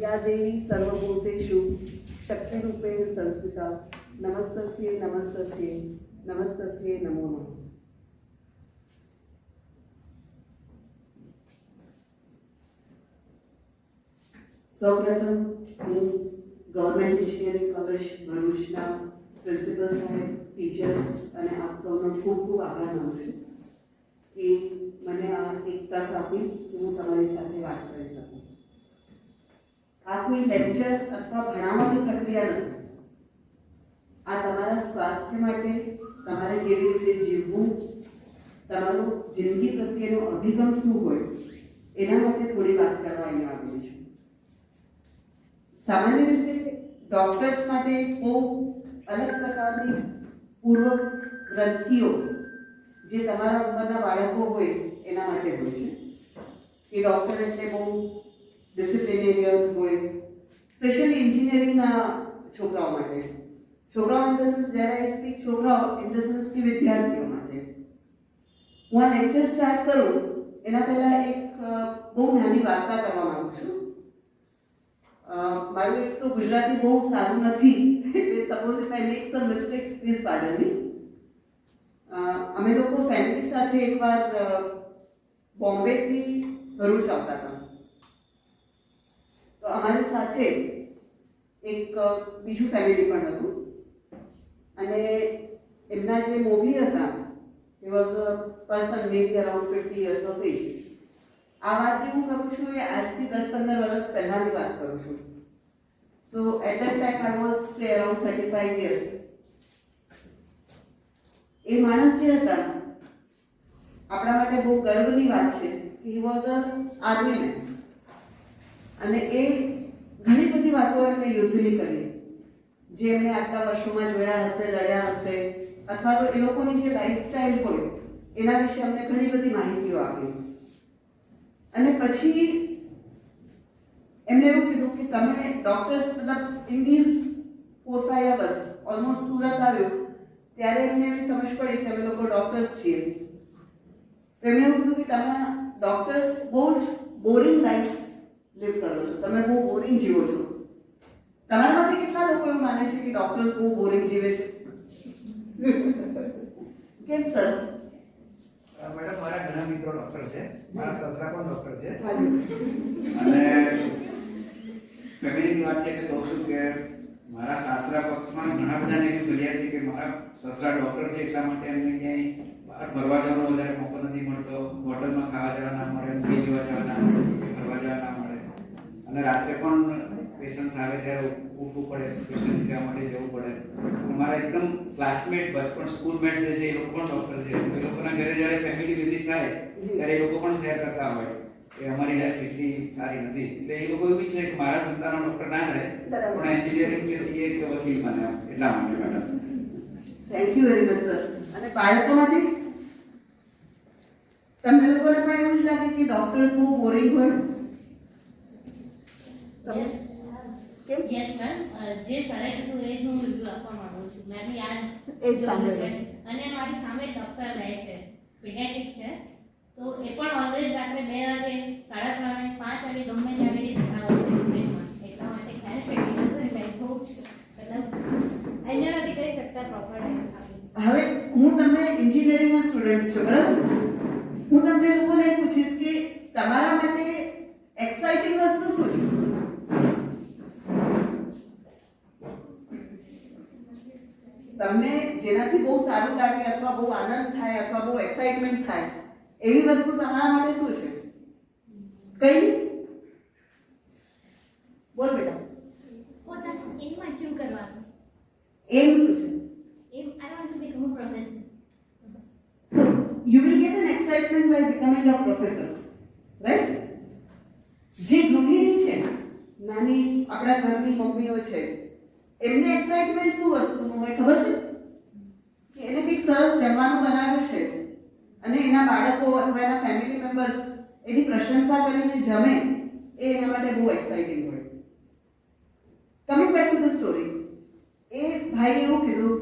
या देवी सर्वभूतेषु शक्तिरूपेण संस्थिता नमस्तस्यै नमस्तस्यै नमस्तस्यै नमो नमः। સૌપ્રથમ હું ગવર્મેન્ટ એન્જિનિયરિંગ કોલેજ ભરૂચના પ્રિન્સિપલ સાહેબ, ટીચર્સ અને આપ સૌનો ખૂબ ખૂબ આભાર માનું છું કે મને આ એક તક આપી કે હું તમારી સાથે વાત કરી શકું. આ કોઈ લેક્ચર અથવા ભણાવવાની પ્રક્રિયા નથી. આ તમારા સ્વાસ્થ્ય માટે, તમારે કેવી રીતે જીવવું, તમારો જિંદગી પ્રત્યેનો અભિગમ શું હોય એના માટે થોડી વાત કરવા અહીંયા આવેલી છું. સામાન્ય રીતે ડૉક્ટર્સ માટે બહુ અલગ પ્રકારની પૂર્વ ગ્રંથિઓ જે તમારા ઉંમરના બાળકો હોય એના માટે હોય છે કે ડૉક્ટર એટલે બહુ ડિસિપ્લિનેરિયન હોય, સ્પેશિયલી એન્જિનિયરિંગના છોકરાઓ માટે. છોકરાઓ ઇન ધ સેન્સ જ્યારે આઈ સ્પીક છોકરાઓ ઇન ધ સેન્સ કે વિદ્યાર્થીઓ માટે. હું આ લેક્ચર સ્ટાર્ટ કરું એના પહેલાં એક બહુ નાની વાર્તા કરવા માગું છું. મારું એક તો ગુજરાતી બહુ સારું નથી એટલે suppose if I make some mistakes please pardon me. અમે લોકો ફેમિલી સાથે એકવાર બોમ્બેથી ભરૂચ આવતા હતા. તો અમારી સાથે એક બીજું ફેમિલી પણ હતું અને એમના જે મોભી હતા he was a person maybe around 50 years of age. આ વાત જે હું કરું છું એ આજથી 10-15 વર્ષ પહેલાંની વાત કરું છું. So at that time I was say around 35 years. એ માણસ જે હતા આપણા માટે બહુ ગર્વની વાત છે કે હી વોઝ અ આર્મી મેન અને એ ઘણી બધી વાતો એમને યુદ્ધની કરી જે એમણે આટલા વર્ષોમાં જોયા હશે, લડ્યા હશે, અથવા તો એ લોકોની જે લાઈફસ્ટાઈલ હોય એના વિશે અમને ઘણી બધી માહિતીઓ આપી. અને પછી એમણે એવું કીધું કે તમે ડૉક્ટર્સ મતલબ in these 4-5 hours almost Surat આવ્યો ત્યારે એમને એવી સમજ પડી કે અમે લોકો ડૉક્ટર્સ છીએ. તો એમણે એવું કીધું કે તમે ડૉક્ટર્સ બહુ જ બોરિંગ લાઈફ લીવ કરો છો, તમે બહુ બોરિંગ જીવો છો. તમારામાંથી કેટલા લોકો એવું માને છે કે ડૉક્ટર્સ બહુ બોરિંગ જીવે છે? કેમ સર? મેડમ, મારા ઘણા મિત્રો ડોક્ટર છે, મારા સસરા પણ ડોક્ટર છે હાજી. અને ફેમિલીની વાત છે કે કહું છું કે મારા સાસરા પક્ષમાં ઘણા બધાને એવી ભલ્યા છે કે મારા સસરા ડોક્ટર છે એટલા માટે એમને ક્યાંય બહાર ફરવા જવાનો વધારે મોકો નથી મળતો, હોટલમાં ખાવા જવા ના મળે, મૂવી જોવા જવા ના મળે, ફરવા જવા ના મળે. અને રાત્રે પણ પેશન્ટ્સ આવે ત્યારે ઉઠવું પડે, પેશન્ટ સેવા માટે જવું પડે. અમારા એકદમ ક્લાસમેટ બચપણ સ્કૂલમેટ્સ જે છે એ લોકો પણ ડૉક્ટર છે. એ લોકોના ઘરે જ્યારે ફેમિલી વિઝિટ થાય ત્યારે એ લોકો પણ શેર કરતા હોય કે અમારી લાઈફ એટલી સારી નથી. એટલે એ લોકો એવું ઈચ્છે કે મારા સંતાનો ડૉક્ટર ના રહે પણ એન્જિનિયરિંગ કે સીએ કે વકીલ બને, એટલા માટે madam. Thank you very much sir. અને બાળકોમાંથી તમને લોકોને પણ એવું જ લાગે કે ડૉક્ટર્સ બહુ બોરિંગ હોય? યસ મેમ, જે સરે કીધું એ જ હું રિવ્યુ આપવા માંગુ છું. મેં બી આજ એ જ સાંભળ્યું. અને મારી સામે ડૉક્ટર રહે છે, પીડિયાટ્રિક છે. તો એ પણ ઓલવેઝ રાત્રે 2 વાગે, 3:30, 5 વાગે ગમે ત્યારે એ સત્તા હોય છે ડિસાઇડમાં. એટલા માટે ખ્યાલ છે કે લાઈક બહુ જ મતલબ અહીંયા નથી કરી શકતા પ્રોપર ટાઈમ આપી. હવે હું તમને એન્જિનિયરિંગમાં સ્ટુડન્ટ્સ છો બરાબર, હું તમને લોકોને પૂછીશ કે તમારા માટે એક્સાઇટિંગ વસ્તુ શું છે? તમને જેનાથી બહુ સારું લાગે અથવા બહુ આનંદ થાય અથવા બહુ એક્સાઇટમેન્ટ થાય એવી વસ્તુ તમારા માટે શું છે? કઈ? બોલ બેટા. પોતાનું એમ અચીવ કરવાનું. એમ શું છે? Aim I want to become a professor. So you will get an excitement by becoming a professor, right? જે ગૃહિણી છે, નાની આપણા ઘરની મમ્મીઓ છે, એમને એક્સાઇટમેન્ટ શું વસ્તુનું હોય ખબર છે? કે એને કંઈક સરસ જમવાનું બનાવ્યું છે અને એના બાળકો અથવા એના ફેમિલી મેમ્બર્સ એની પ્રશંસા કરીને જમે, એ એના માટે બહુ એક્સાઇટિંગ હોય. Coming back to the story, એ ભાઈએ એવું કીધું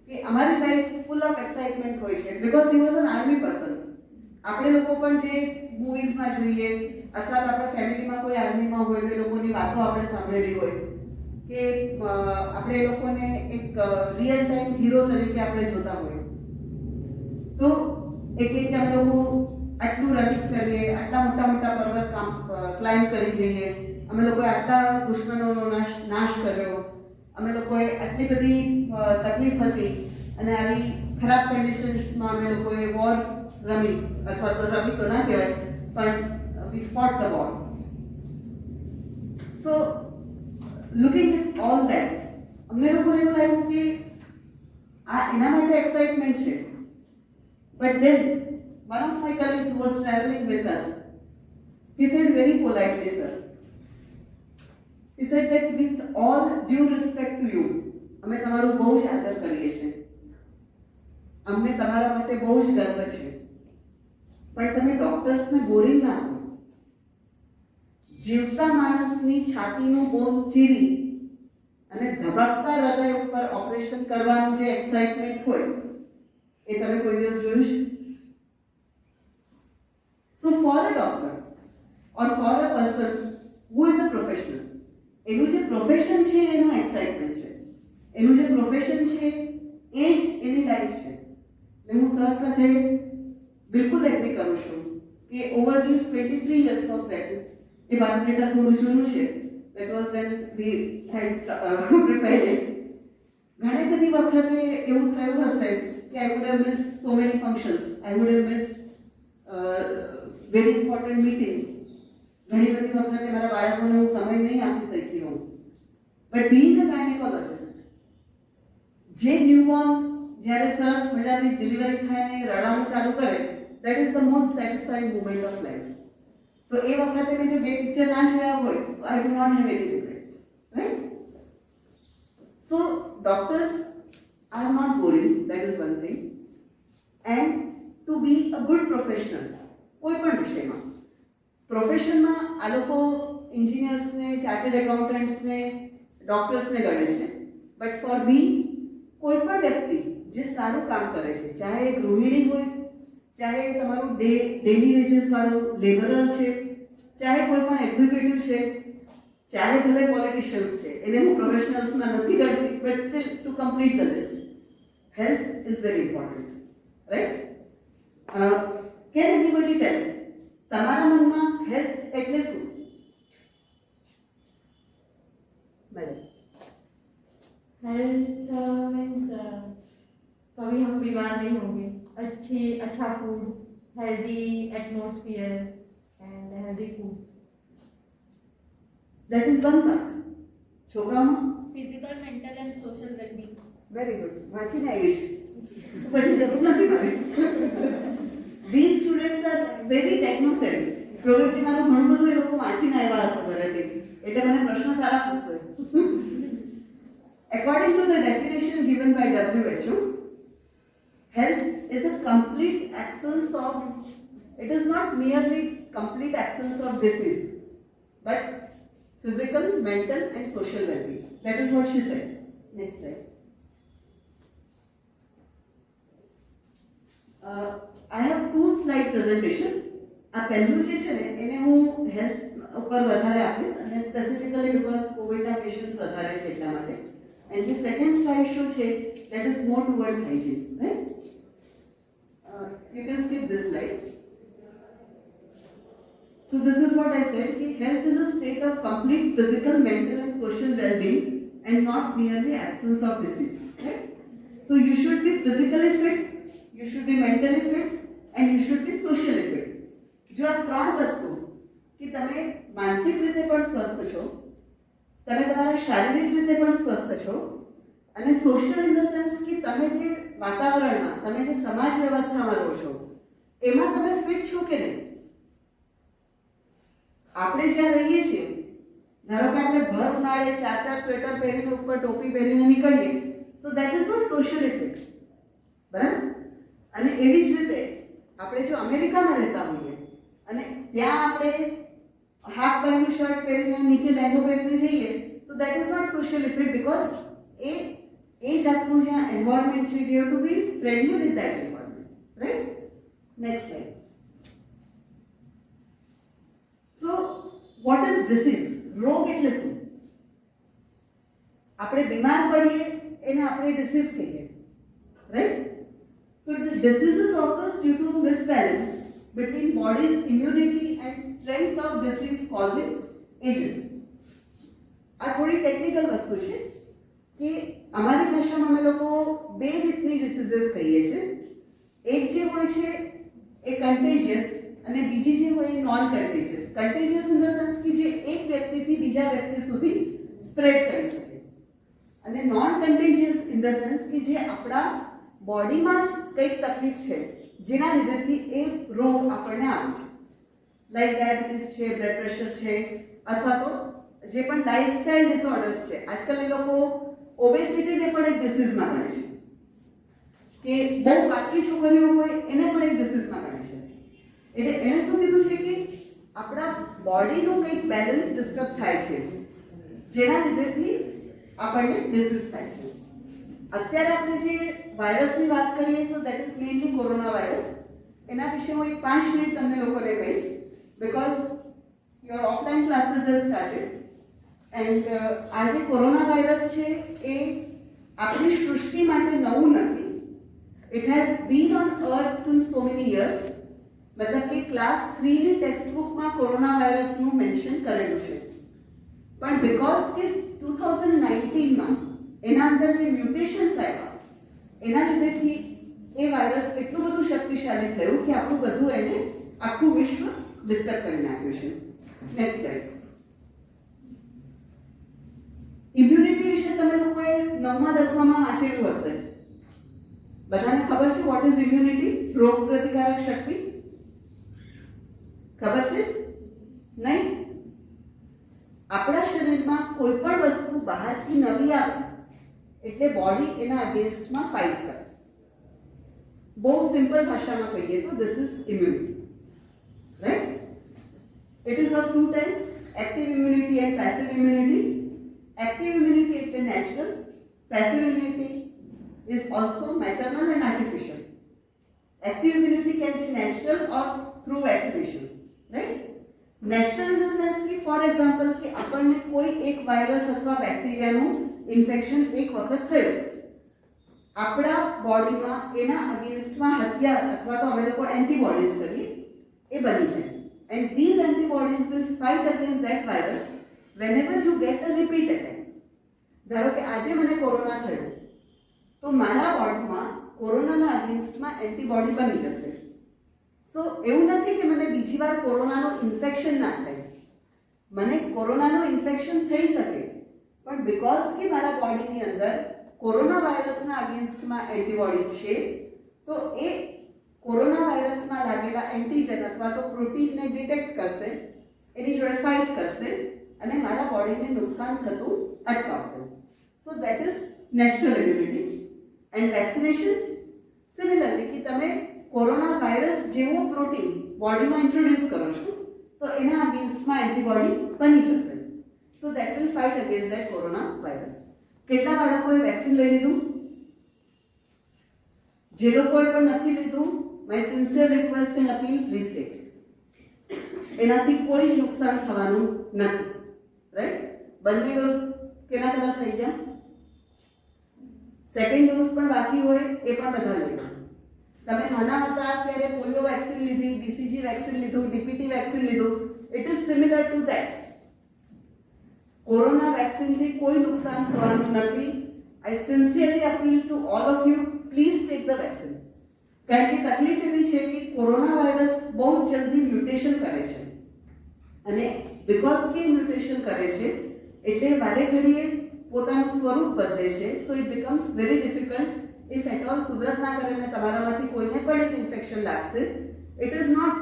કે અમારી લાઈફ ફૂલ ઓફ એક્સાઇટમેન્ટ હોય છે because he was an army person. આપણે લોકો પણ જે મૂવીઝમાં જોઈએ અથવા તો આપણા ફેમિલીમાં કોઈ આર્મીમાં હોય તો એ લોકોની વાતો આપણે સાંભળેલી હોય કે આપણે એ લોકોને એક રિયલ ટાઈમ હીરો તરીકે આપણે જોતા હોઈએ. તો એક અમે લોકો આટલું રનિંગ કરીએ, આટલા મોટા મોટા પર્વત ક્લાઇમ્બ કરી જઈએ, અમે લોકોએ આટલા દુશ્મનોનો નાશ કર્યો, અમે લોકોએ આટલી બધી તકલીફ હતી અને આવી ખરાબ કન્ડિશન્સમાં અમે લોકોએ વોર રમી, અથવા તો રમી તો ના કહેવાય પણ we fought the war. So looking at all that અમને લોકોને એવું લાગ્યું કે આ એના માટે એક્સાઇટમેન્ટ છે. But than one of my colleagues who was traveling with us, he said very politely, sir, he said that with all due respect to you, અમે તમારું બહુ જ આદર કરીએ છીએ, અમને તમારા માટે બહુ જ ગર્વ છે, પણ તમે ડોક્ટર્સને બોરિંગ ના કરો. જીવતા માણસની છાતીનું બોન ચીરી અને ધબકતા હૃદય ઉપર ઓપરેશન કરવાનું જે એક્સાઇટમેન્ટ હોય એ તમે કોઈ દિવસ જોયું છે? So for a doctor or for a person who is a professional, એનું જે પ્રોફેશન છે એનું એક્સાઇટમેન્ટ છે, એનું જે પ્રોફેશન છે એ જ એની લાઈફ છે. એટલે હું સર સાથે બિલકુલ એગ્રી કરું છું કે over this 23 years of practice, A biodata થોડું જૂનું છે, that was when we had prepared it. ઘણી બધી વખતે એવું થયું હશે કે I would have missed so many functions, I would have missed very important meetings. ઘણી બધી વખતે મારા બાળકોને હું સમય નહીં આપી શકી હોઉં. બટ બીઈંગ અ ગાયનેકોલોજિસ્ટ, જે ન્યૂબોર્ન જ્યારે સરસ મજાની ડિલિવરી થાય ને રડવાનું ચાલુ કરે, that is the most satisfying moment of life. તો એ વખતે મેં જે બે પિક્ચર ના જોયા હોય તો I do not have any regrets, right? So doctors are not boring, that is one thing. And to be a good professional કોઈ પણ વિષયમાં, પ્રોફેશનમાં આ લોકો એન્જિનિયર્સને, ચાર્ટર્ડ એકાઉન્ટન્ટ્સને, ડોક્ટર્સને ગણે છે. બટ ફોર મી કોઈ પણ વ્યક્તિ જે સારું કામ કરે છે, ચાહે એ ગૃહિણી હોય, ચાહે તમારું ડેલી વેજીસ વાળો લેબરર છે, ચાહે કોઈ પણ એક્ઝિક્યુટિવ છે, ચાહે ભલે પોલિટિશિયન્સ છે, એને હું પ્રોફેશનલ્સમાં નથી ગણતી, but still to complete the list, health is very important, right? Can anybody tell તમારા મનમાં હેલ્થ એટલે શું? મેડમ, हेल्थ मीन्स कभी हम बीमार नहीं होंगे, अच्छा food, healthy atmosphere and healthy food. that is one part. છોકરાઓમાં physical, mental and social well being. Very good, વાંચીને આવી છે, પછી જરૂર નથી મારે. These students are very techno-savvy. Probably મારું ઘણું બધું એ લોકો વાંચીને આવ્યા હશે ઘરેથી, એટલે મને પ્રશ્ન સારા પૂછશે. According to the definition given by WHO, health is a complete absence of, it is not merely complete absence of disease, but physical, mental and social well-being. That is what she said. Next slide. I have 2 slide presentation. આ પહેલું જે છે ને એને હું health ઉપર વધારે આપીશ, અને સ્પેસિફિકલી બીકોઝ કોવિડના પેશન્ટ્સ વધારે છે એટલા માટે. And the second slide show છે that is more towards hygiene, right? You can skip this slide. So this is what I said, that health is a state of complete physical, mental and social well-being and not merely absence of disease, right? So you should be physically fit, you should be mentally fit and you should be socially fit. જો આ ત્રણ વસ્તુ કે તમે માનસિક રીતે પણ સ્વસ્થ છો, તમે તમારા શારીરિક રીતે પણ સ્વસ્થ છો, અને સોશિયલ ઇન ધ સેન્સ કે તમે જે વાતાવરણમાં, તમે જે સમાજ વ્યવસ્થામાં રહો છો એમાં તમે ફિટ છો કે નહીં. આપણે જ્યાં રહીએ છીએ, ધારો કે આપણે ભર ઉનાળે 4 સ્વેટર પહેરીને ઉપર ટોપી પહેરીને નીકળીએ, so that is not socially fit, બરાબર? અને એવી જ રીતે આપણે જો અમેરિકામાં રહેતા હોઈએ અને ત્યાં આપણે હાફ બાયનું શર્ટ પહેરીને નીચે લેંગો પહેરીને જઈએ, તો that is not socially fit, because એ જાતનું જ્યાં એન્વાયરમેન્ટ છે, you have to be friendly with that environment, right? Next slide. What is disease? રોગ એટલે શું? આપણે બીમાર પડીએ એને આપણે ડિસીઝ કહીએ, right? So the diseases occurs due to misbalance between body's immunity and strength of disease causing agent. આ થોડી ટેકનિકલ વસ્તુ છે કે અમારી ભાષામાં અમે લોકો બે રીતની ડિસીઝીસ કહીએ છીએ. એક જે હોય છે એ કન્ટેજિયસ અને બીજી જે હોય એ નોન કન્ટેજિયસ. કન્ટેજિયસ ઇન ધ સેન્સ કે જે એક વ્યક્તિથી બીજા વ્યક્તિ સુધી સ્પ્રેડ કરી શકે, અને નોન કન્ટેજિયસ ઇન ધ સેન્સ કે જે આપણા બોડીમાં જ કંઈક તકલીફ છે જેના લીધેથી એ રોગ આપણને આવે છે, લાઈક ડાયાબિટીસ છે, બ્લડ પ્રેશર છે, અથવા તો જે પણ લાઇફસ્ટાઇલ ડિસઓર્ડર્સ છે. આજકાલ એ લોકો ઓબેસિટીને પણ એક ડિસીઝમાં ગણે છે, કે બહુ પાતળી છોકરીઓ હોય એને પણ એક ડિસીઝમાં ગણે છે. એટલે એણે શું કીધું છે કે આપણા બોડીનું કંઈક બેલેન્સ ડિસ્ટર્બ થાય છે જેના લીધેથી આપણને ડિસીઝ થાય છે. અત્યારે આપણે જે વાયરસની વાત કરીએ તો that is mainly corona virus. એના વિશે હું એક 5 મિનિટ તમને લોકોને કહીશ, because your offline classes have started. And આ જે કોરોના વાયરસ છે એ આપણી સૃષ્ટિ માટે નવું નથી. It has been on earth since so many years. મતલબ કે ક્લાસ 3 ની ટેક્સ્ટ બુકમાં કોરોના વાયરસનું મેન્શન કરેલું છે, પણ બીકોઝ કે 2019માં એના અંદર જે મ્યુટેશન્સ આવ્યા એના લીધેથી એ વાયરસ એટલું બધું શક્તિશાળી થયું કે આપણું બધું એને આખું વિશ્વ ડિસ્ટર્બ કરી નાખ્યું છે. Next slide. ઇમ્યુનિટી વિશે તમે લોકોએ 9મા 10મામાં વાંચેલું હશે. બધાને ખબર છે વોટ ઇઝ ઇમ્યુનિટી? રોગ પ્રતિકારક શક્તિ. ખબર છે? નહીં? આપણા શરીરમાં કોઈ પણ વસ્તુ બહારથી નવી આવે એટલે બોડી એના અગેન્સ્ટમાં ફાઇટ કરે. બહુ સિમ્પલ ભાષામાં કહીએ તો this is immunity, right? It is of 2 types, active immunity and passive immunity. Active immunity એટલે natural, passive immunity is also maternal and artificial. Active immunity can be natural or through vaccination, right? Natural in the sense कि for example कि આપણને કોઈ એક virus અથવા બેક્ટેરિયાનું infection એક વખત થયું, આપણા બોડીમાં એના અગેન્સ્ટમાં હથિયાર અથવા તો અમે લોકો એન્ટીબોડીઝ કરીએ એ બની જાય. And these antibodies will fight against that virus whenever you get a repeat attack. ધારો કે આજે મને કોરોના થયો તો મારા બોડીમાં કોરોનાના અગેન્સ્ટમાં એન્ટીબોડી બની જશે. સો એવું નથી કે મને બીજી વાર કોરોનાનું ઇન્ફેક્શન ના થાય. મને કોરોનાનું ઇન્ફેક્શન થઈ શકે, પણ બીકોઝ કે મારા બોડીની અંદર કોરોના વાયરસના અગેન્સ્ટમાં એન્ટીબોડી છે તો એ કોરોના વાયરસમાં લાગેલા એન્ટીજન અથવા તો પ્રોટીનને ડિટેક્ટ કરશે, એની જોડે ફાઇટ કરશે અને મારા બોડીને નુકસાન થતું અટકાવશે. સો that is natural immunity. And vaccination similarly કે તમે કોરોના વાયરસ જેવો પ્રોટીન બોડીમાં ઇન્ટ્રોડ્યુસ કરો છો તો એના અગેન્સ્ટમાં એન્ટીબોડી બની જશે. So that will fight against that corona virus. કેટલા બાળકોએ વેક્સિન લઈ લીધું? જે લોકોએ પણ નથી લીધું, my sincere request and appeal, please take. એનાથી કોઈ જ નુકસાન થવાનું નથી, રાઈટ? બંને ડોઝ કેના કેના થઈ ગયા? સેકન્ડ ડોઝ પણ બાકી હોય એ પણ બધા લેવા. તમે નાના હતા ત્યારે પોલિયો વેક્સિન લીધી, બીસીજી વેક્સિન લીધું, ડીપીટી વેક્સિન લીધું. It is similar to that. Corona વેક્સિનથી કોઈ નુકસાન થવાનું નથી. I sincerely appeal to all of you, please take the vaccine. કારણ કે તકલીફ એવી છે કે કોરોના વાયરસ બહુ જલ્દી મ્યુટેશન કરે છે, અને બીકોઝ કે મ્યુટેશન કરે છે એટલે વારે ઘડીએ પોતાનું સ્વરૂપ બદલે છે. So it becomes very difficult if at all કુદરત ના કરે ને તમારામાંથી કોઈને પણ એક ઇન્ફેક્શન લાગશે. It is not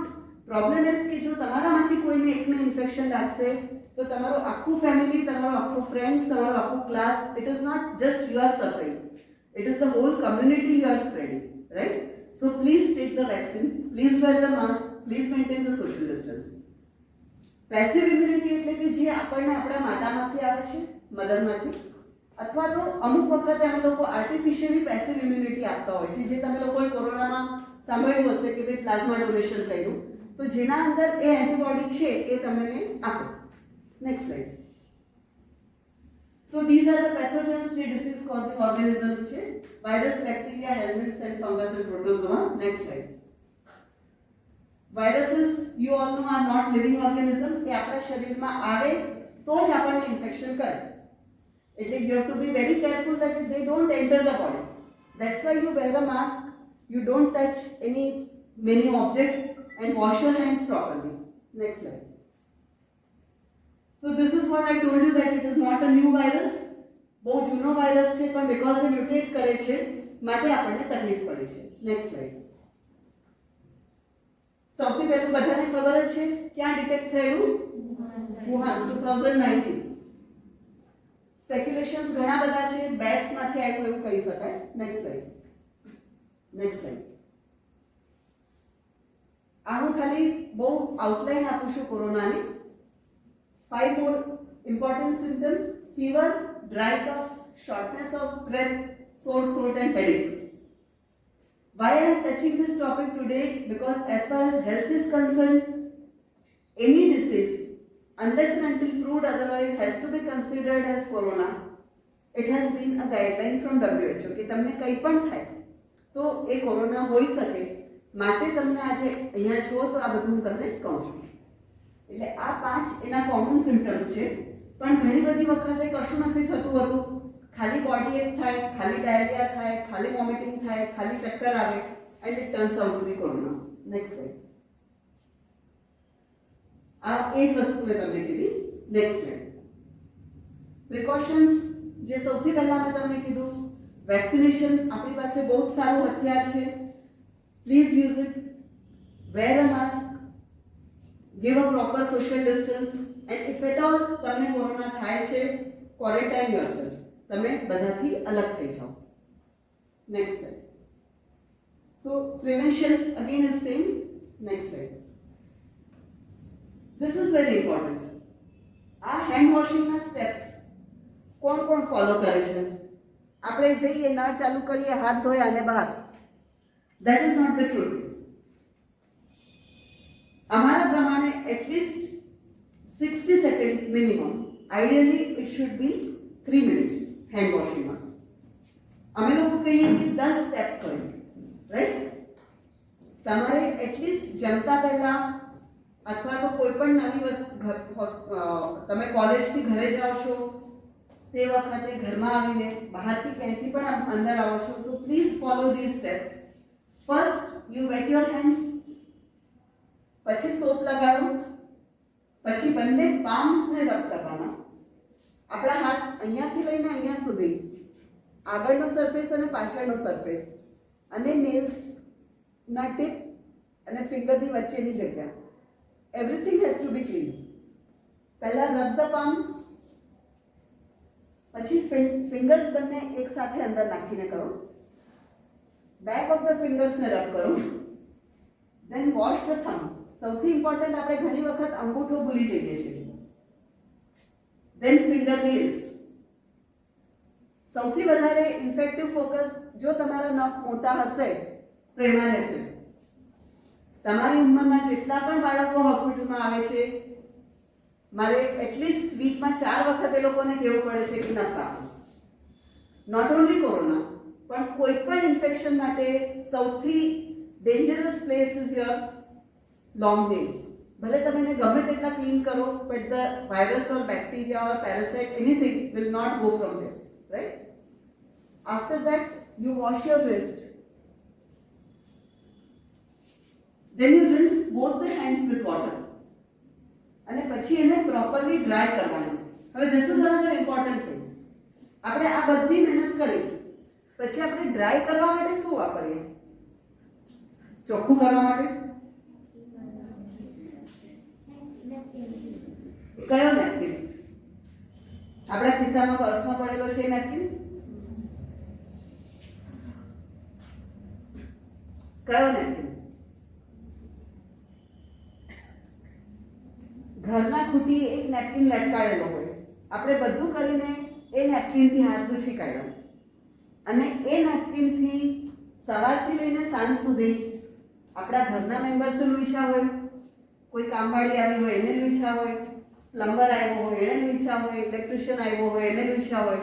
problem is કે જો તમારામાંથી કોઈને એકને ઇન્ફેક્શન લાગશે તો તમારું આખું ફેમિલી, તમારું આખું ફ્રેન્ડ્સ, તમારું આખું class, it is not just you are suffering, it is the whole community you are spreading, right? So please take the vaccine, please wear the mask, please maintain the social distance. Passive immunity એટલે કે જે આપણને આપણા માતામાંથી આવે છે, મદરમાંથી, અથવા તો અમુક વખતે અમે લોકો આર્ટિફિશિયલી પેસિવ ઇમ્યુનિટી આપતા હોય છે, જે તમે લોકોએ કોરોનામાં સાંભળ્યું હશે કે ભાઈ પ્લાઝમા ડોનેશન કર્યું તો જેના અંદર એ એન્ટીબોડી છે એ તમને આપો. Next slide. So these are the pathogens જે disease causing organisms છે. Virus, bacteria, helminths and fungus and protozoa. Next slide. Viruses, you all know, are not living organism. એ આપણા શરીરમાં આવે તો જ આપણને ઇન્ફેક્શન કરે. એટલે you have to be very careful that they don't enter the body. That's why you wear a mask. You don't touch many objects and wash your hands properly. Next slide. So this is what I told you, that it is not a new virus. બહુ જૂનો virus છે, પણ because A mutate કરે છે માટે આપણને તકલીફ પડે છે. Next slide. સૌથી પહેલું બધાને ખબર જ છે ક્યાં ડિટેક્ટ થયેલું? વુહાન 2019. સ્પેક્યુલેશન્સ ઘણા બધા છે, બેટ્સ માંથી આવ્યું એવું કહી શકાય. Next slide. Next slide. આ હું ખાલી બહુ આઉટલાઈન આપું છું કોરોનાની. 5 more important symptoms: fever, dry cough, shortness of breath, sore throat and headache. Why I am touching this topic today? Because as far as health is concerned, any disease, unless and until proved otherwise, has to be considered as corona. It has been a guideline from WHO કે તમને કંઈ પણ થાય તો એ corona હોઈ શકે. માટે તમને આજે અહીંયા છો તો આ બધું હું તમને કહું છું. એટલે આ 5 એના કોમન સિમ્પટમ્સ છે. પણ ઘણી બધી વખતે કશું નથી થતું હતું, ખાલી બોડી એક થાય, ખાલી ડાયરિયા થાય, ખાલી વોમિટિંગ થાય, ખાલી ચક્કર આવે, and it turns out to be corona. Next slide. આ એ જ વસ્તુ મેં તમને કીધી. Next slide. પ્રિકોશન્સ જે સૌથી પહેલા મેં તમને કીધું, વેક્સિનેશન આપણી પાસે બહુ જ સારું હથિયાર છે. Please use it. Wear a mask, give a proper social distance, and if at all તમને કોરોના થાય છે, ક્વોરન્ટાઇન યોરસેલ્ફ. તમે બધાથી અલગ થઈ જાઓ. Next slide. So prevention again is same. Next slide. This is very important. આ hand વોશિંગના સ્ટેપ્સ કોણ કોણ ફોલો કરે છે? આપણે જઈએ, નળ ચાલુ કરીએ, હાથ ધોયા અને બહાર. That is not the truth. અમારા પ્રમાણે at least 60 seconds minimum, ideally it should be 3 minutes hand વોશિંગમાં. અમે લોકો કહીએ કે 10 સ્ટેપ્સ હોય, રાઈટ? તમારે એટલીસ્ટ જમતા પહેલા અથવા તો કોઈ પણ નવી વસ્તુ, તમે કોલેજથી ઘરે જાઓ છો તે વખતે, ઘરમાં આવીને બહારથી ક્યાંયથી પણ અંદર આવો છો, so please follow these steps. First you wet your hands, પછી સોપ લગાડો, પછી બંને પામ્સને રબ કરવાના. આપણા હાથ અહીંયાથી લઈને અહીંયા સુધી, આગળનો સરફેસ અને પાછળનો સરફેસ, અને નેલ્સના ટીપ અને ફિંગરની વચ્ચેની જગ્યા, everything has to be clean. પહેલા રબ ધ પામ્સ, પછી ફિંગર્સ બંને એક સાથે અંદર નાખીને કરો. બેક ઓફ ધ ફિંગર્સને રબ કરો. Then wash the thumb. સૌથી ઇમ્પોર્ટન્ટ, આપણે ઘણી વખત અંગૂઠો ભૂલી જઈએ છીએ. Then finger nails. સૌથી વધારે ઇન્ફેક્ટિવ ફોકસ જો તમારા નખ મોટા હશે તો એમાં રહેશે. તમારી ઉંમરના જેટલા પણ બાળકો હોસ્પિટલમાં આવે છે, મારે એટલીસ્ટ વીકમાં 4 વખત એ લોકોને કહેવું પડે છે કે નખ કાપો. નોટ ઓનલી કોરોના, પણ કોઈ પણ ઇન્ફેક્શન માટે સૌથી dangerous place is your long nails. ભલે તમે એને ગમે તેટલા ક્લીન કરો, but the virus or bacteria or parasite, anything will not go from there, right? After that, you wash your wrist. Then you rinse both the hands with water. અને પછી એને properly dry કરવાનું. હવે this is another important thing. આપણે આ બધી મહેનત કરી પછી આપણે ડ્રાય કરવા માટે શું વાપરીએ? ચોખ્ખું કરવા માટે કયો નેપકિન? આપણા ખિસ્સામાં પર્સમાં પડેલો છે નેપકિન? કયો નેપકિન? ઘરના ખૂટી એક નેપકિન લટકાડેલો હોય, આપણે બધું કરીને એ નેપકિનથી હાથ લૂછી કાઢ્યો, અને એ નેપકિનથી સવારથી લઈને સાંજ સુધી આપણા ઘરના મેમ્બર્સે લૂછ્યા હોય, કોઈ કામવાળી આવી હોય એને લૂછ્યા હોય, પ્લમ્બર આવ્યો હોય એણે લૂછ્યા હોય, ઇલેક્ટ્રિશિયન આવ્યો હોય એને લૂછ્યા હોય.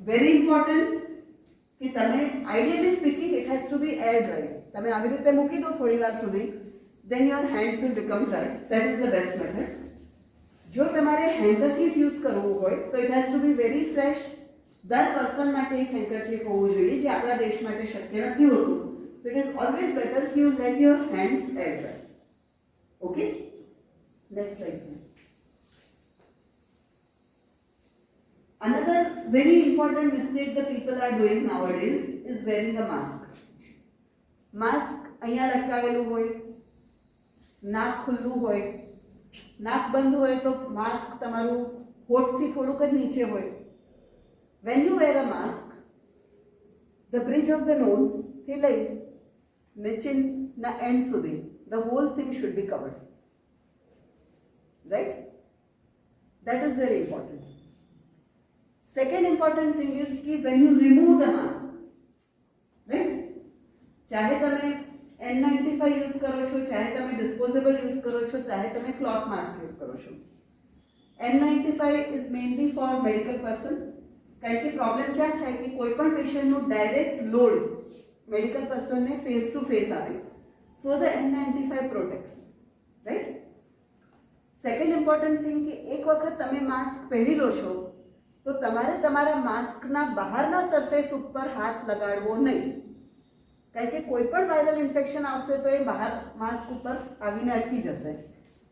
વેરી ઇમ્પોર્ટન્ટ કે તમે ideally speaking it has to be air dry. તમે આવી રીતે મૂકી દો થોડી વાર સુધી, then your hands will become dry. That is the best method. જો તમારે હેન્કરચીફ યુઝ કરવું હોય તો it has to be very fresh. દર પર્સન માટે એક હેન્કરચીફ હોવું જોઈએ, જે આપણા દેશ માટે શક્ય નથી હોતું. So it is always better if you let your hands air dry. Okay? Next slide please. Another very important mistake that people are doing nowadays is wearing a mask. Mask અહીંયા લટકાવેલું હોય, નાક ખુલ્લું હોય, નાક બંધ હોય તો માસ્ક તમારું હોઠથી થોડુંક જ નીચે હોય. When you wear a mask, the bridge of the nose થી લઈ નીચેના એન્ડ સુધી the whole thing should be covered. Right? That is very important. Second important thing is कि when you remove the mask, right? ચાહે તમે N95 use કરો છો, ચાહે તમે ડિસ્પોઝેબલ યુઝ કરો છો, ચાહે તમે ક્લોથ માસ્ક યુઝ કરો છો. N95 is mainly for medical person. કારણ કે પ્રોબ્લેમ ક્યાં થાય કે કોઈ પણ પેશન્ટનું ડાયરેક્ટ લોડ મેડિકલ પર્સનને ફેસ ટુ ફેસ આવે. So the N95 protects, right. Second important thing કે એક વખત તમે માસ્ક પહેરી લો છો તો તમારે તમારા માસ્કના બહારના સરફેસ ઉપર હાથ લગાડવો નહીં. કારણ કે કોઈ પણ વાયરલ ઇન્ફેક્શન આવશે તો એ બહાર માસ્ક ઉપર આવીને અટકી જશે.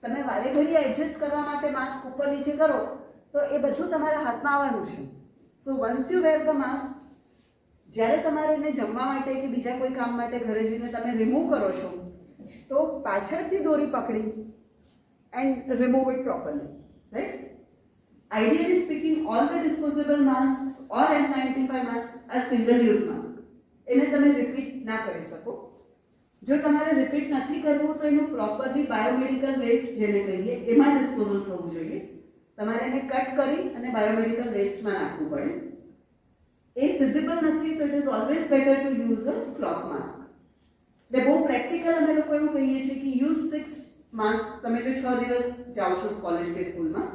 તમે વારે ઘડી એડજસ્ટ કરવા માટે માસ્ક ઉપર નીચે કરો તો એ બધું તમારા હાથમાં આવવાનું છે. સો once you were the mask, જ્યારે તમારે એને જમવા માટે કે બીજા કોઈ કામ માટે ઘરે જઈને તમે રિમૂવ કરો છો તો પાછળથી દોરી પકડી and remove it properly, right. Ideally speaking, all the disposable masks or N95 masks are single use masks. એને તમે રિપીટ ના કરી શકો. જો તમારે રિપીટ નથી કરવું તો એનું પ્રોપરલી બાયોમેડિકલ વેસ્ટ જેને કહીએ એમાં ડિસ્પોઝલ થવું જોઈએ. તમારે એને કટ કરી અને બાયોમેડિકલ વેસ્ટમાં નાખવું પડે. એ ફિઝિબલ નથી તો it is always better to use a cloth mask. એટલે બહુ પ્રેક્ટિકલ અમે લોકો એવું કહીએ છીએ કે યુઝ 6 માસ્ક. તમે જો 6 દિવસ જાઓ છો કોલેજ કે સ્કૂલમાં,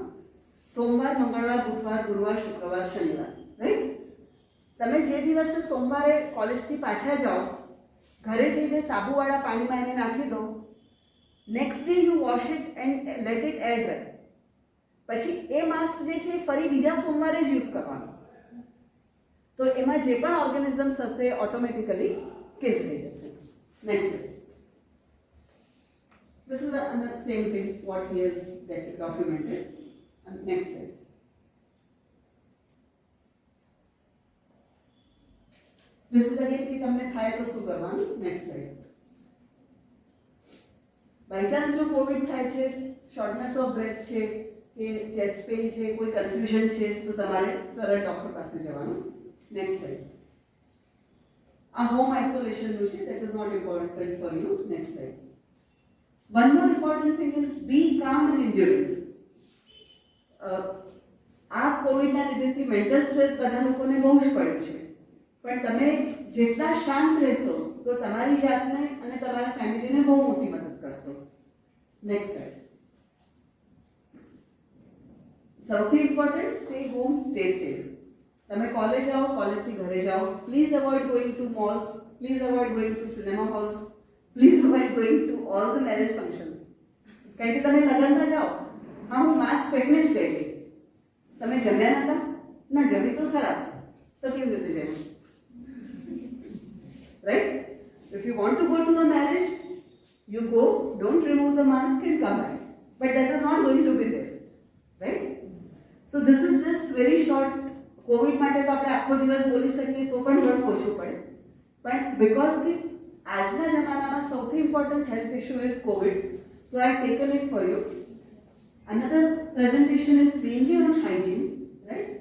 સોમવાર, મંગળવાર, બુધવાર, ગુરુવાર, શુક્રવાર, શનિવાર, રાઈટ. તમે જે દિવસે સોમવારે કોલેજથી પાછા જાઓ, ઘરે જઈને સાબુવાળા પાણીમાં એને નાખી દો. Next day you wash it and let it air dry. પછી એ માસ્ક જે છે એ ફરી બીજા સોમવારે જ યુઝ કરવાનું. તો એમાં જે પણ ઓર્ગેનિઝમ્સ હશે ઓટોમેટિકલી કિલ થઈ જશે. Next day. This is the same thing what he has documented. Next slide. This is again कि તમને થાય તો શું કરવાનું. Next slide. બાય ચાન્સ જો કોવિડ થાય છે, શોર્ટનેસ ઓફ બ્રેથ છે કે ચેસ્ટ પેઇન છે, કોઈ કન્ફ્યુઝન છે તો તમારે તરત ડોક્ટર પાસે જવાનું. Next slide. આ હોમ આઇસોલેશનનું છે, that is not important for you. Next slide. One more important thing is be calm and endurant. આ કોવિડના લીધેથી મેન્ટલ સ્ટ્રેસ બધા લોકોને બહુ જ પડ્યો છે, પણ તમે જેટલા શાંત રહેશો તો તમારી જાતને અને તમારા ફેમિલીને બહુ મોટી મદદ કરશો. Next slide. સૌથી important, stay home, stay safe. તમે કોલેજ જાઓ, કોલેજથી ઘરે જાઓ. Please avoid going to malls, please avoid going to cinema halls, please avoid going to all the marriage functions. કારણ કે તમે લગ્નમાં જાઓ, હા હું માસ્ક પહેરીને જ ગયેલી, તમે જમ્યા નતા? ના જમી તો ખરા, તો કેવી રીતે જમ્યું? Right. If you want to go to the marriage, you go, don't remove the mask and come back. But that is not going to be there, right. So this is just very short. Covid માટે તો આપણે આખો દિવસ બોલી શકીએ તો પણ ઘણું ઓછું પડે, પણ બિકોઝ કે આજના જમાનામાં સૌથી important health issue is Covid, so I have taken it for you. Another presentation is mainly on hygiene, right?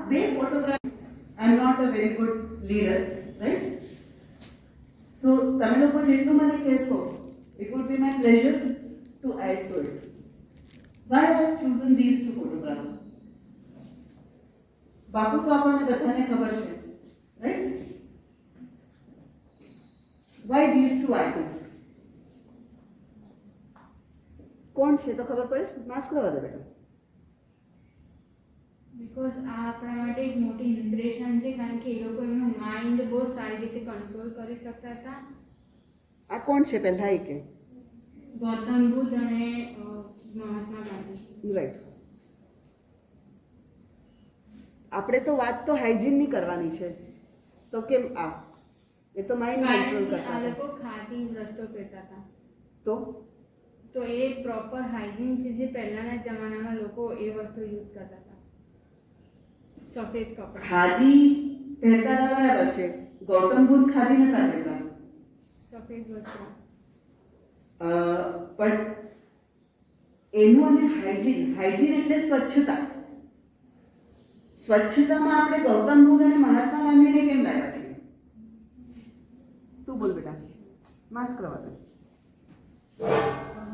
બે photograph. I am not a very good leader, right? So તમે લોકો જેટલું મને કહેશો, it would be my pleasure to add to it. Why I have chosen these two photographs? બાપુ તો આપણને બધાને ખબર છે, right? Why these two icons? કોણ છે તો ખબર પડે છે? માસ્ક કરવા દે બેટા. બિકોઝ આ આપણા માટે એક મોટી ઇન્સ્પિરેશન છે, કારણ કે એ લોકો એમનું માઇન્ડ બહુ સારી રીતે કંટ્રોલ કરી શકતા હતા. આ કોણ છે પહેલા એ કે? ગૌતમ બુદ્ધ અને મહાત્મા ગાંધી. રાઈટ. આપણે તો વાત તો હાઇજીનની કરવાની છે, તો કેમ આ? એ તો માઇન્ડ કંટ્રોલ કારણ કે કરતા આ હતા. લોકો ખાદી વસ્ત્રો પહેરતા હતા, તો તો એ પ્રોપર હાઇજીન છે જે પહેલાના જમાનામાં લોકો એ વસ્તુ યુઝ કરતા હતા. સફેદ કપડાં, ખાદી પહેરતા હતા બરાબર છે. ગૌતમ બુદ્ધ ખાદી નતા પહેરતા. સફેદ વસ્ત્રો. પણ એનું અને હાઇજીન એટલે સ્વચ્છતા. સ્વચ્છતામાં આપણે ગૌતમ બુદ્ધ અને મહાત્મા ગાંધીને કેમ લાવ્યા છીએ? તું બોલ બેટા, मास्क करवा दो।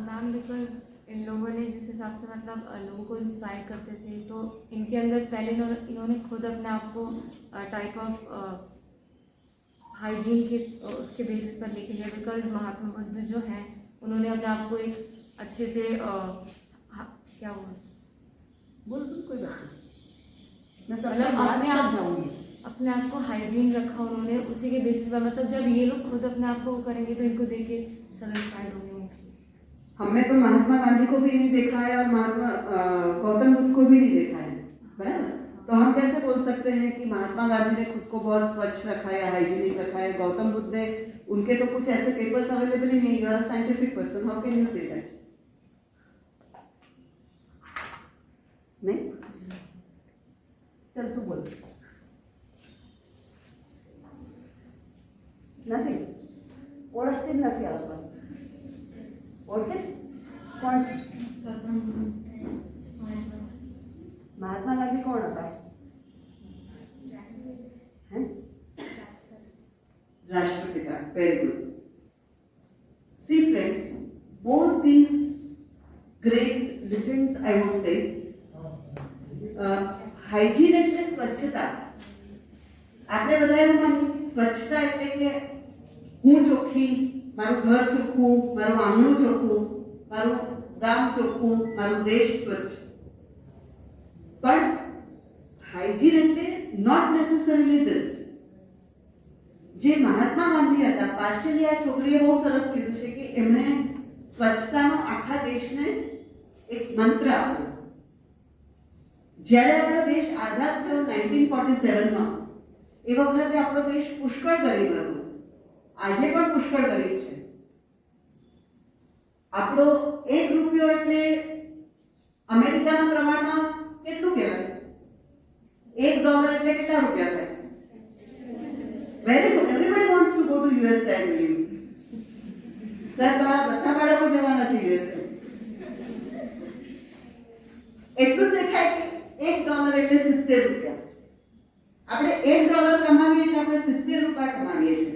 मैम बिकॉज इन लोगों ने जिस हिसाब से मतलब लोगों को इंस्पायर करते थे, तो इनके अंदर पहले इन्होंने खुद अपने आप को टाइप ऑफ हाइजीन के उसके बेसिस पर लेके गया। बिकॉज महात्मा बुद्ध जो हैं उन्होंने अपने आप को एक अच्छे से क्या बोल बोल कोई बात नहीं, मैं मतलब अपने आप को हाइजीन रखा उन्होंने, उसी के बेसिस पर मतलब जब ये लोग खुद अपने आप को करेंगे तो इनको देख के सब इंस्पायर होंगे मोस्टली। हमने तो महात्मा गांधी को भी नहीं देखा है और महात्मा गौतम बुद्ध को भी नहीं देखा है, बराबर? तो हम कैसे बोल सकते हैं कि महात्मा गांधी ने खुद को बहुत स्वच्छ रखा है, हाइजीनिक रखा है? गौतम बुद्ध ने, उनके तो कुछ ऐसे पेपर्स अवेलेबल ही नहीं। You are a scientific person, how can you say that? नहीं, चल तू बोल। નથી ઓળખતી જ નથી આ લોકો. ઓળખે છે? કોણ છે? મહાત્મા ગાંધી કોણ હતા? હે? રાષ્ટ્રપિતા. Very good. See friends, both these great legends, I would say, hygiene એટલે સ્વચ્છતા. આપણે બધા એવું માનીએ સ્વચ્છતા એટલે કે હું ચોખ્ખી, મારું ઘર ચોખ્ખું, મારું આંગણું ચોખ્ખું, મારું ગામ ચોખ્ખું, મારું દેશ સ્વચ્છ. પણ હાઇજીન એટલે નોટ નેસેસરીલી ધીસ. જે મહાત્મા ગાંધી હતા, પાર્શિયલી આ છોકરીએ બહુ સરસ કીધું છે કે એમણે સ્વચ્છતાનો આખા દેશને એક મંત્ર આપ્યો. જ્યારે આપણો દેશ આઝાદ થયો 1947માં, એ વખતે આપણો દેશ પુષ્કળ ગરીબ હતો. આજે પણ પુષ્કળ ગરીબ છે. આપણો 1 રૂપિયો એટલે અમેરિકાના પ્રમાણમાં કેટલું કહેવાય? $1 એટલે કેટલા રૂપિયા થાય? Very good. Everybody wants to go two USA I believe. Sir, તમારા બધા બાળકો જવાના છે યુએસએ. એટલું જ દેખાય કે $1 એટલે 70 રૂપિયા. આપણે $1 કમાવીએ એટલે આપણે 70 રૂપિયા કમાવીએ છીએ.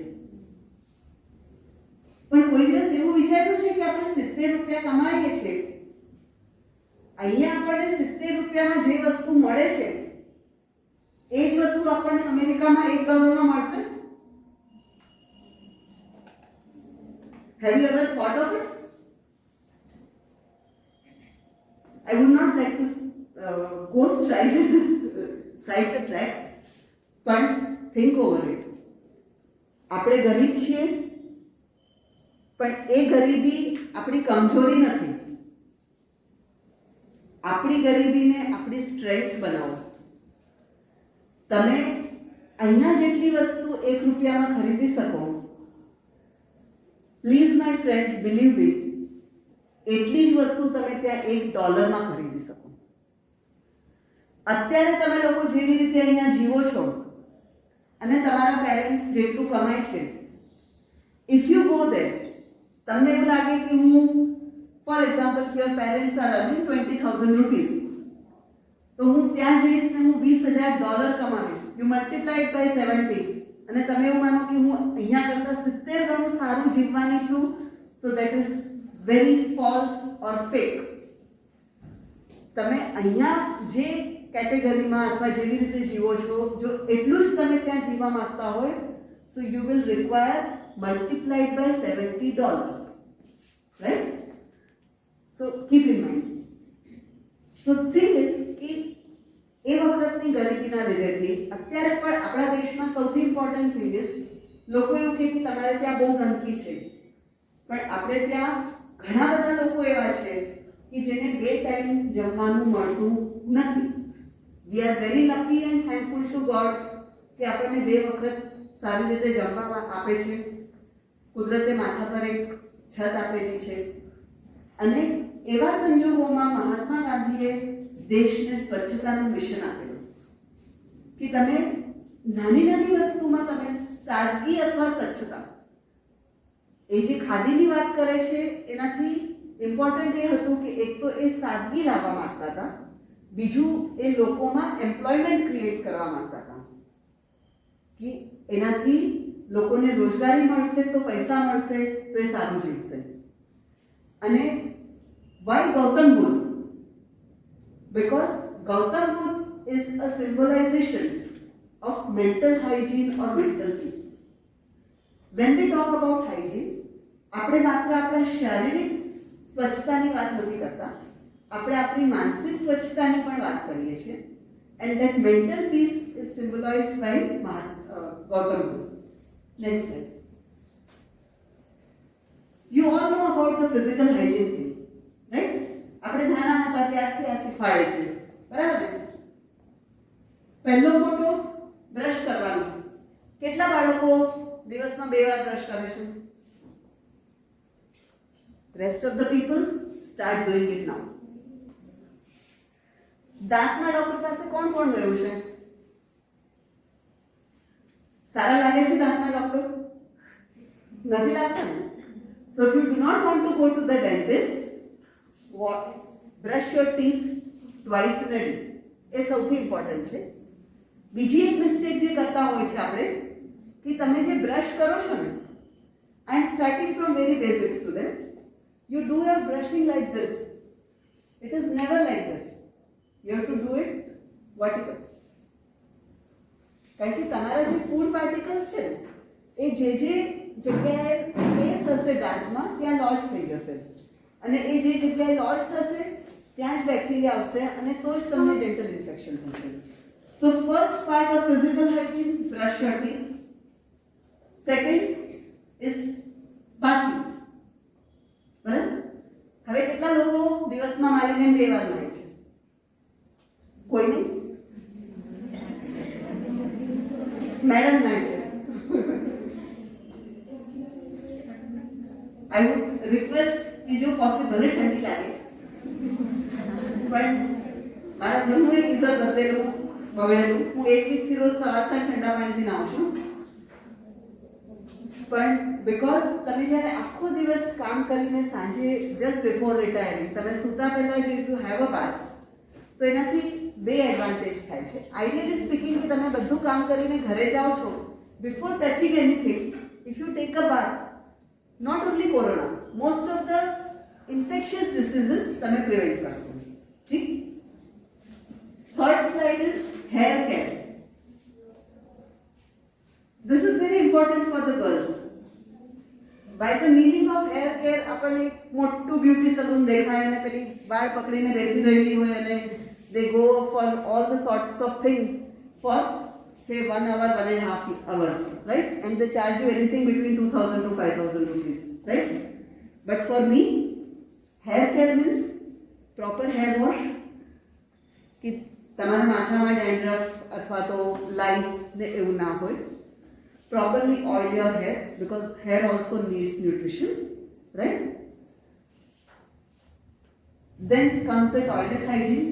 પણ કોઈ દિવસ એવું વિચાર્યું છે કે આપણે 70 રૂપિયા કમાવીએ છીએ, અહીંયા આપણને 70 રૂપિયામાં જે વસ્તુ મળે છે એ જ વસ્તુ આપણને અમેરિકામાં $1 મળશે? Have you ever thought of it? I would not like to go straight side the track, but think over it. આપણે ગરીબ છીએ, પણ એ ગરીબી આપણી કમજોરી નથી. આપણી ગરીબીને આપણી સ્ટ્રેન્થ બનાવો. તમે અહીંયા જેટલી વસ્તુ 1 રૂપિયામાં ખરીદી શકો, please my friends believe me, એટલી જ વસ્તુ તમે ત્યાં $1 ખરીદી શકો. અત્યારે તમે લોકો જેવી રીતે અહીંયા જીવો છો અને તમારા પેરેન્ટ્સ જેટલું કમાય છે, ઇફ યુ ગો દેર, તમને એવું લાગે કે હું, for example, your parents are earning 20,000 rupees તો હું ત્યાં જઈશ ને હું $20,000 કમાવીશ. યુ મલ્ટીપ્લાય ઇટ બાય 70 અને તમે એવું માનો કે હું અહીંયા કરતાં 70 ગણું સારું જીવવાની છું. સો that is very false or fake. તમે અહીંયા જે કેટેગરીમાં અથવા જેવી રીતે જીવો છો, જો એટલું જ તમે ત્યાં જીવવા માંગતા હોય, so you will require multiplied by $70, right? So keep in mind. So thing is કે એ વખતની ગરીબીના લીધેથી અત્યારે પણ આપણા દેશમાં સૌથી ઇમ્પોર્ટન્ટ થિંગ ઇઝ લોકો એવું કહે કે તમારે ત્યાં બહુ ગંદકી છે, પણ આપણે ત્યાં ઘણા બધા લોકો એવા છે કે જેને 2 ટાઈમ જમવાનું મળતું નથી. We are very lucky and thankful two God કે આપણને 2 વખત સારી રીતે જમવા આપે છે. કુદરતે માથા પર એક છત આપેલી છે. અને એવા સંજોગોમાં મહાત્મા ગાંધીએ દેશને સ્વચ્છતાનું મિશન આપેલું કે તમે નાની નાની વસ્તુમાં તમે સાદગી અથવા સ્વચ્છતા, એ જે ખાદીની વાત કરે છે એનાથી ઇમ્પોર્ટન્ટ એ હતું કે એક તો એ સાદગી લાવવા માંગતા હતા, બીજું એ લોકોમાં એમ્પ્લોયમેન્ટ ક્રિએટ કરવા માંગતા હતા કે એનાથી લોકોને રોજગારી મળશે તો પૈસા મળશે તો એ સારું જીવશે. અને why Gautam Buddha? Because Gautam Buddha is a symbolization of mental hygiene or mental peace. When we talk about hygiene, આપણે માત્ર આપણા શારીરિક સ્વચ્છતાની વાત નથી કરતા, આપણે આપણી માનસિક સ્વચ્છતાની પણ વાત કરીએ છીએ. And that mental peace is symbolized by Gautam Buddha. Next slide. You all know about the physical hygiene thing, right? આપણે નાના હતા ત્યારથી આ શીખવાડે છે, બરાબર ને? પહેલો ફોટો બ્રશ કરવાનો. કેટલા બાળકો દિવસમાં 2 વાર બ્રશ કરે છે? Rest of the people start doing it now. દાંતના ડોક્ટર પાસે કોણ કોણ ગયું છે? સારા લાગે છે દાંતના ડોક્ટર? નથી લાગતા ને? So if you do not want to go to the dentist, brush your teeth twice in a day. એ સૌથી ઇમ્પોર્ટન્ટ છે. બીજી એક મિસ્ટેક જે કરતા હોય છે આપણે કે તમે જે બ્રશ કરો છો ને, I am starting from very basic student, you do your brushing like this. It is never like this. You have to do it vertical. કારણ કે તમારા જે ફૂડ પાર્ટિકલ્સ છે ને, એ જે જગ્યાએ સ્પેસ હશે દાંતમાં ત્યાં લોજ થઈ જશે, અને એ જે જગ્યાએ લોજ થશે ત્યાં જ બેક્ટેરિયા આવશે અને તો જ તમને ડેન્ટલ ઇન્ફેક્શન થશે. So first part of physical hygiene, brush your teeth. Second is bathing. બરાબર? હવે કેટલા લોકો દિવસમાં મારી જેમ 2 વાર નાય છે? કોઈ નહીં? મેડમ નાય છે. આઈ વુડ રિક્વેસ્ટ કે જો પોસિબલ ઠંડી લાગે પણ મારા ઘરનું એક ગીઝર બદલેલું બગડેલું, હું 1 વીકથી રોજ સવાર સાંજ ઠંડા પાણીથી નાહું છું. પણ બીકોઝ તમે જ્યારે આખો દિવસ કામ કરીને સાંજે જસ્ટ બિફોર રિટાયરિંગ તમે સૂતા પહેલાં જો ઇફ યુ હેવ અ બાથ, તો એનાથી 2 એડવાન્ટેજ થાય છે. આઈડિયલી સ્પીકિંગ કે તમે બધું કામ કરીને ઘરે જાઓ છો, before touching anything if you take a bath, not only corona, most of the infectious diseases તમે પ્રિવેન્ટ કરશો. ઠીક? Third slide is hair care. This is very important for the girls. By the meaning of hair care, આપણને એક મોટું beauty salon દેખાય અને પેલી વાળ પકડીને બેસી રહેલી હોય અને they go for all the sorts of things for say 1 hour, 1.5 hours, right? And they charge you anything between 2,000 to 5,000 rupees, right? But for me, hair care means proper hair wash. कि તમારા માથામાં dandruff અથવા તો lies ને એવું ના હોય. Properly oil your hair because hair also needs nutrition, right? Then comes the toilet hygiene,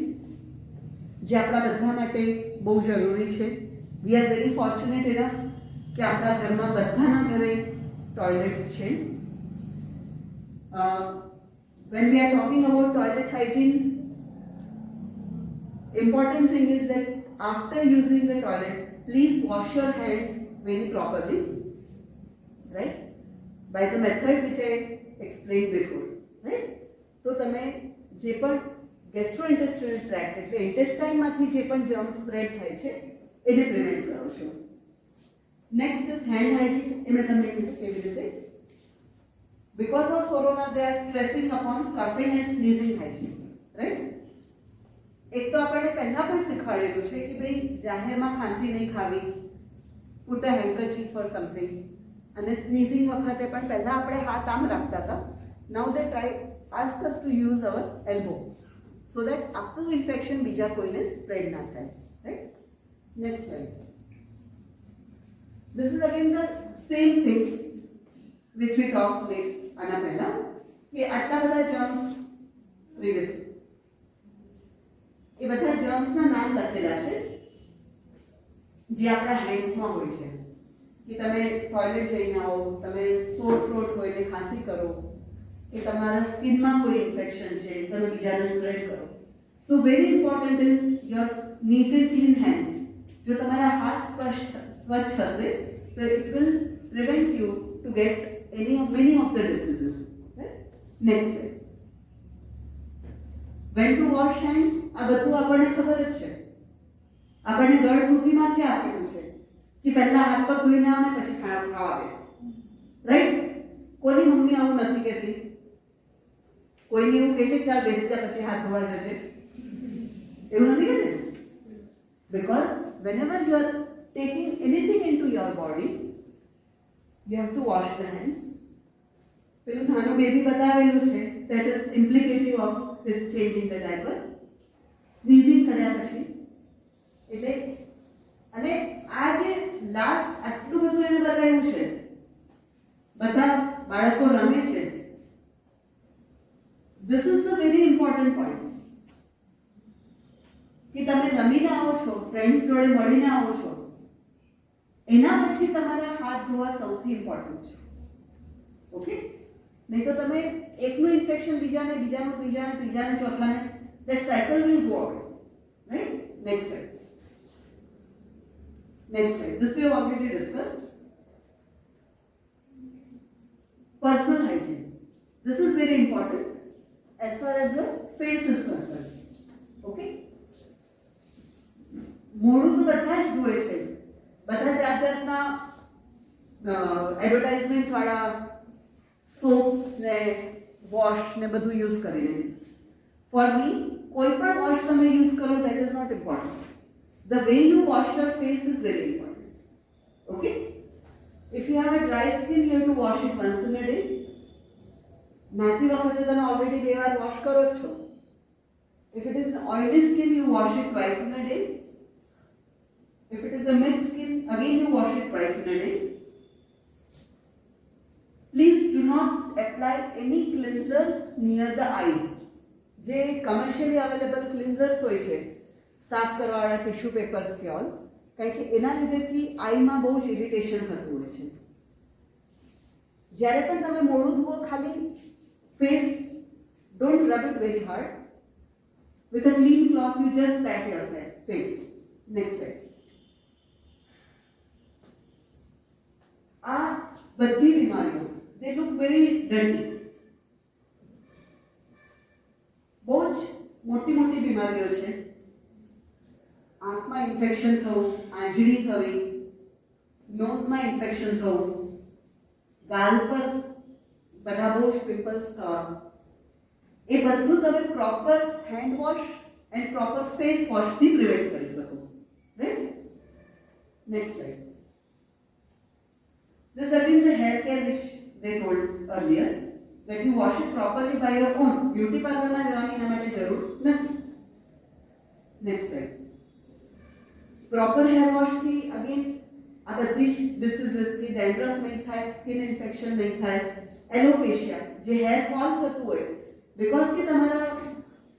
જે આપણા બધા માટે બહુ જરૂરી છે. We are very fortunate enough કે આપણા ઘરમાં બધાના ઘરે ટોયલેટ્સ છે. When we are talking about toilet hygiene, important thing is that after using the toilet, please wash your hands very properly, right? By the method which I explained before, right? તો તમે જે પણ ગેસ્ટ્રોઇન્ટેસ્ટાઇનલ tract એટલે ઇન્ટેસ્ટાઇનમાંથી જે પણ germ spread થાય છે એને પ્રિવેન્ટ કરો છો. Next is hand hygiene. એ મેં તમને કીધું કેવી રીતે. Because of corona, they are stressing upon coughing and sneezing hygiene, right? એક તો આપણે પહેલા પણ શીખવાડેલું છે કે ભાઈ જાહેરમાં ખાંસી નહીં ખાવી, પુટ અ હેન્કરચીફ ફોર સમથિંગ. અને સ્નીઝિંગ વખતે પણ પહેલા આપણે હાથ આમ રાખતા હતા. Now they try ask us to use our elbow so that આપણું ઇન્ફેક્શન બીજા કોઈને સ્પ્રેડ ના થાય, right? Next slide. This is again the same thing which we talked late આના પહેલા કે આટલા બધા જર્મ્સ પ્રીવિયસ એ બધા જર્મ્સના નામ લખેલા છે જે આપણા હેન્ડ્સમાં હોય છે કે તમે ટોયલેટ જઈને આવો, તમે સોર થ્રોટ હોય ને ખાંસી કરો, કે તમારા સ્કિનમાં કોઈ ઇન્ફેક્શન છે તમે બીજાને સ્પ્રેડ કરો. સો very important is your neat and clean hands. જો તમારા હાથ સ્વચ્છ હશે તો it will prevent you two gate many of the diseases, right? Next slide. When to wash hands, આ બધું આપણને ખબર જ છે. આપણને ગળથૂથીમાંથી આપેલું છે કે પહેલા હાથ પગ ધોઈને આવો ને પછી ખાવા બેસ, રાઈટ? કોની મમ્મી આવું નથી કહેતી. કોઈને એવું કહે છે કે ચાલ બેસી જા પછી હાથ ધોવા જશે, એવું નથી કહેતી. Because whenever you are taking anything into your body, you have to wash the hands. પેલું નાનું બેબી બતાવેલું છે, that is implicative of this change in the diaper. સ્નીઝિંગ કર્યા પછી એટલે અને આ જે લાસ્ટ આટલું બધું એને બતાવ્યું છે, બધા બાળકો રમે છે. This is the very important point કે તમે રમીને આવો છો, ફ્રેન્ડ્સ જોડે મળીને આવો છો, એના પછી તમારા હાથ ધોવા સૌથી ઇમ્પોર્ટન્ટ છે. ઓકે? નહીં તો તમે એકનું ઇન્ફેક્શન બીજાને, બીજાનું ત્રીજાને, ત્રીજાને ચોથાને, that cycle will go away, right? Next slide. Next slide. This we have already discussed. Personal hygiene. This is very important as far as the face is concerned. Okay? મોઢું તો બધા જ ધોવે છે. બધા જાત જાતના એડવર્ટાઇઝમેન્ટ વાળા સોપ્સ ને વોશ ને બધું યુઝ કરીને. ફોર મી કોઈ પણ વોશ તમે યુઝ કરો that is not important. The way you wash your face is very important. Okay? If you have a dry skin, you have to wash it once in a day. નાતી વખતે તમે already 2 વાર wash કરો જ છો. If it is oily skin, you wash it twice in a day. If it is a mixed skin, again you wash it twice in a day. Please do not apply any cleansers near the eye. જે commercially available cleansers હોય છે, સાફ કરવાવાળા tissue papers કે all, કારણ કે એના લીધેથી આઈમાં બહુ જ ઇરિટેશન થતું હોય છે. જ્યારે પણ તમે મોઢું ધુઓ, ખાલી face, don't rub it very hard. With a clean cloth, you just pat your face. Next slide. આ બધી બીમારીઓ they look very dirty. બહુ જ મોટી મોટી બીમારીઓ છે. આંખમાં ઇન્ફેક્શન થવું, આંજળી થવી, નોઝમાં ઇન્ફેક્શન થવું, ગાલ પર બધા બહુ જ પિમ્પલ્સ થવા, એ બધું તમે proper hand wash and proper face વોશથી પ્રિવેન્ટ કરી શકો, right? Next slide. This again is a hair care which they told earlier that you wash it properly by your own. Beauty parlor માં જવાની એના માટે જરૂર નથી. Next slide. Proper hair wash થી again આ બધી diseases થી dandruff નહીં થાય, skin infection નહીં થાય, alopecia જે hair fall થતું હોય because કે તમારા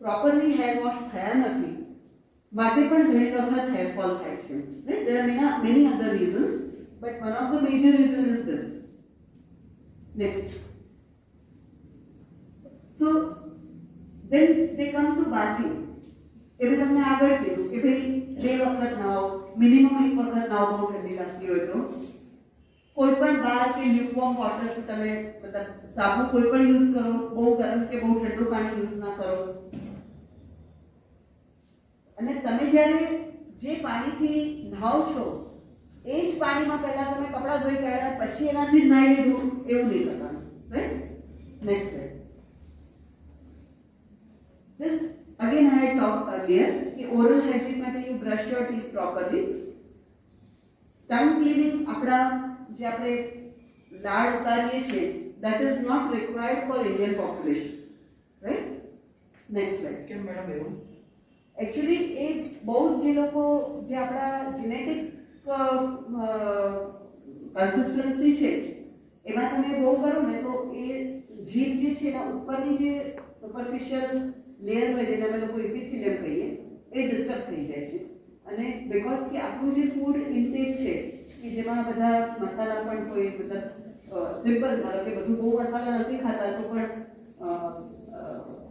properly hair wash થયા નથી માટે પણ ઘણી વખત hair fall થાય છે, right? There are many other reasons, but one of the major reason is this. Next. So then they come to bathing. એ મેં તમને આગળ કીધું કે ભાઈ 2 વખત નાવો, મિનિમમ 1 વખત નાવો બહુ ઠંડી લાગતી હોય તો. કોઈ પણ બાર કે લ્યુકવોર્મ વોટર તમે મતલબ સાબુ કોઈ પણ યુઝ કરો, બહુ ગરમ કે બહુ ઠંડુ પાણી યુઝ ના કરો. અને તમે જ્યારે જે પાણીથી નહાવ છો એ જ પાણીમાં પહેલા તમે કપડાં ધોઈ કાઢ્યા પછી એનાથી જ નાહી લીધું એવું નહીં કરવાનું, right? Next slide. This again I had talked earlier कि oral hygiene માટે you brush your teeth properly. Tongue cleaning આપણા જે આપણે લાળ ઉતારીએ છીએ that is not required for Indian population, right? Next slide. કેમ મેડમ એવું? એકચ્યુઅલી એ બહુ જ જે લોકો જે આપણા જેનેટિક કન્સિસ્ટન્સી છે એમાં તમે બહુ કરો ને તો એ જીભ જે છે એના ઉપરની જે સુપરફિશિયલ લેયર હોય જેને અમે લોકો એપિથેલિયમ કહીએ એ ડિસ્ટર્બ થઈ જાય છે. અને બીકોઝ કે આપણું જે ફૂડ ઇન્ટેક છે કે જેમાં બધા મસાલા પણ હોય, મતલબ સિમ્પલ ધારો કે બધું બહુ મસાલા નથી ખાતા તો પણ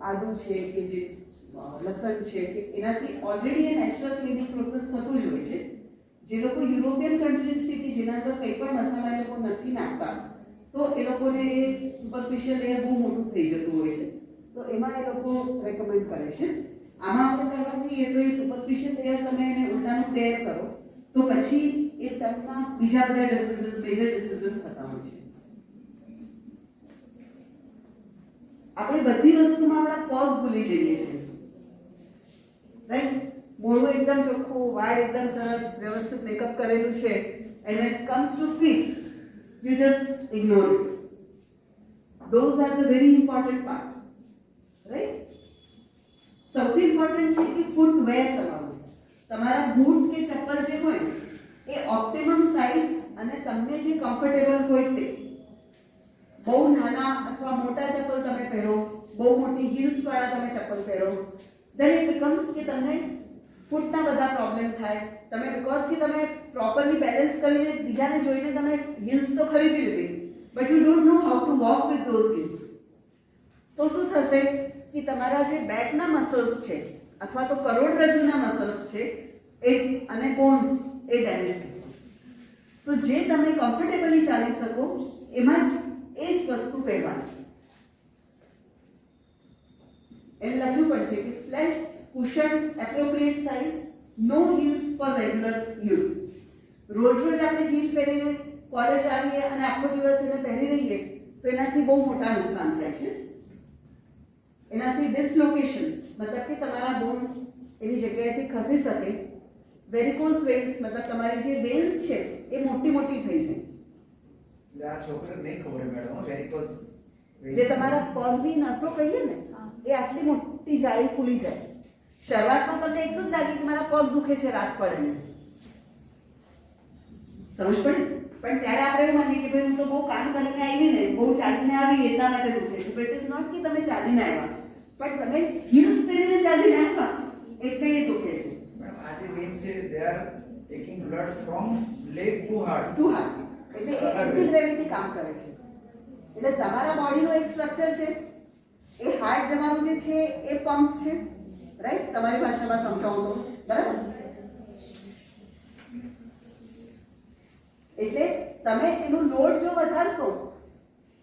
આદુ છે કે જે લસણ છે કે એનાથી ઓલરેડી એ નેચરલ ક્લિનિંગ પ્રોસેસ થતું જ હોય છે. જે લોકો યુરોપિયન કન્ટ્રીઝ છે કે જેના અંદર કંઈ પણ મસાલા એ લોકો નથી નાખતા તો એ લોકોને સુપરફિશિયલ લેયર બહુ મોટું થઈ જતું હોય છે, તો એમાં એ લોકો રેકમેન્ડ કરે છે. આમાં આપણે કરવા જઈએ તો એ સુપરફિશિયલ લેયર તમે એને ઉલટાનું ટેર કરો તો પછી એ ટંગના બીજા બધા ડિસીઝીસ, મેજર ડિસીઝીસ થતા હોય છે. આપણે બધી વસ્તુમાં આપણા પગ ભૂલી જઈએ છીએ, રાઈટ? મોઢું એકદમ ચોખ્ખું, વાળ એકદમ સરસ વ્યવસ્થિત મેકઅપ કરેલું છે, and when it comes to feet you just ignore it. Those are the very important part, right? સૌથી ઇમ્પોર્ટન્ટ છે કે ફૂટવેર તમારા બૂટ કે ચપ્પલ જે હોય એ ઓપ્ટિમમ સાઇઝ અને તમને જે કમ્ફર્ટેબલ હોય તે. બહુ નાના અથવા મોટા ચપ્પલ તમે પહેરો, બહુ મોટી હીલ્સ વાળા તમે ચપ્પલ પહેરો, then it becomes કે તમને ફૂટના બધા પ્રોબ્લેમ થાય. તમે બીકોઝ કે તમે પ્રોપરલી બેલેન્સ કરીને બીજાને જોઈને તમે હીલ્સ તો ખરીદી લીધી but you don't know how to walk with those heals. તો શું થશે કે તમારા જે બેકના મસલ્સ છે અથવા તો કરોડરજ્જુના મસલ્સ છે એ અને બોન્સ એ ડેમેજ થશે. સો જે તમે કમ્ફર્ટેબલી ચાલી શકો એમાં જ એ જ વસ્તુ પહેરવાની. એને લખ્યું પણ છે કે flat cushion appropriate size, no heals for regular use. રોજ રોજ આપણે હીલ પહેરીને કોલેજ આવીએ અને આખો દિવસ એને પહેરી રહીએ તો એનાથી બહુ મોટા નુકસાન થાય છે. એનાથી ડિસલોકેશન મતલબ કે તમારા બોન્સ એની જગ્યાએથી ખસી શકે. વેરિકોઝ વેન્સ મતલબ તમારી જે વેન્સ છે એ મોટી મોટી થઈ જાય. આ છોકરીને નહીં ખબર મેડમ, વેરિકોઝ જે તમારા પગની નસો કહીએ ને એ આટલી મોટી જાળી ફૂલી જાય. શરૂઆતમાં તમને એટલું જ લાગે કે મારા પગ દુખે છે રાત પડે ને, સમજ પડી? પણ ત્યારે આપણે એવું માનીએ કે ભાઈ હું તો બહુ કામ કરીને આવી ને બહુ ચાલીને આવી એટલા માટે દુખે છે. બટ ઇટ્સ નોટ કે તમે ચાલીને આવ્યા, પણ તમે હીલ્સ પહેરીને ચાલીને આવ્યા એટલે એ દુખે છે. મેડમ આ જે વેન્સ છે they are taking blood from leg to heart. To heart એટલે એ એન્ટી ગ્રેવિટી કામ કરે છે. એટલે તમારા બોડીનું એક સ્ટ્રક્ચર છે, એ હાર્ટ જવાનું જે છે એ પંપ છે, રાઈટ? તમારી ભાષામાં સમજાવું તો બરાબર. એટલે તમે એનું લોડ જો વધારશો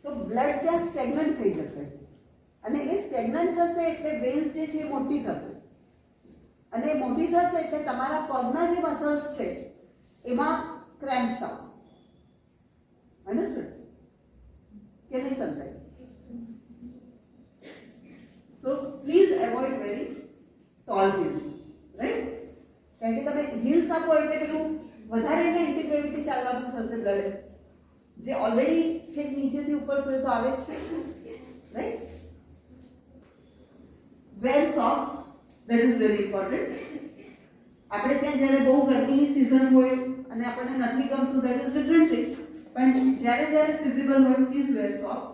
તો બ્લડ ત્યાં સ્ટેગ્નન્ટ થઈ જશે અને એ સ્ટેગ્નન્ટ થશે એટલે વેન્સ જે છે એ મોટી થશે અને મોટી થશે એટલે તમારા પગના જે મસલ્સ છે એમાં ક્રેમ્પ્સ આવશે. અન્ડરસ્ટુડ કે નહીં સમજાય? So please avoid very tall heels, right? કારણ કે તમે હીલ્સ આપો એટલે પેલું વધારે એને એન્ટી ગ્રેવિટી ચાલવાનું થશે બ્લડ, જે ઓલરેડી છે નીચેથી ઉપર સુધી તો આવે જ છે, right? Wear socks, that is very important. આપણે ત્યાં જ્યારે બહુ ગરમીની સિઝન હોય અને આપણને નથી ગમતું દેટ ઇઝ ડિફરન્ટ થિંગ, પણ જ્યારે ફિઝિબલ હોય please wear socks.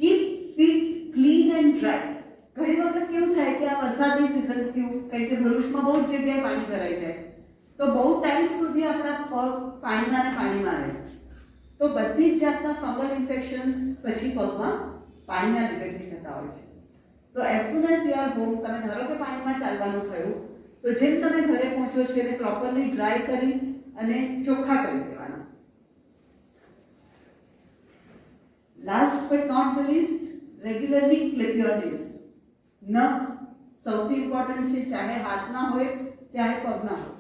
Keep feet clean and dry. ઘણી વખત કેવું થાય કે આ વરસાદની સિઝન થયું કારણ કે ભરૂચમાં બહુ જ જગ્યાએ પાણી ભરાઈ જાય તો બહુ ટાઈમ સુધી આપણા પગ પાણીમાં ને પાણીમાં રહે તો બધી જ જાતના ફંગલ ઇન્ફેક્શન્સ પછી પગમાં પાણીના લીધેથી થતા હોય છે. તો as soon as you are home, તમે ધારો કે પાણીમાં ચાલવાનું થયું, તો જેમ તમે ઘરે પહોંચો છો એને પ્રોપરલી ડ્રાય કરી અને ચોખ્ખા કરી દેવાના. Last but not the least, regularly clip your nails. નખ સૌથી ઇમ્પોર્ટન્ટ છે, ચાહે હાથના હોય ચાહે પગના હોય.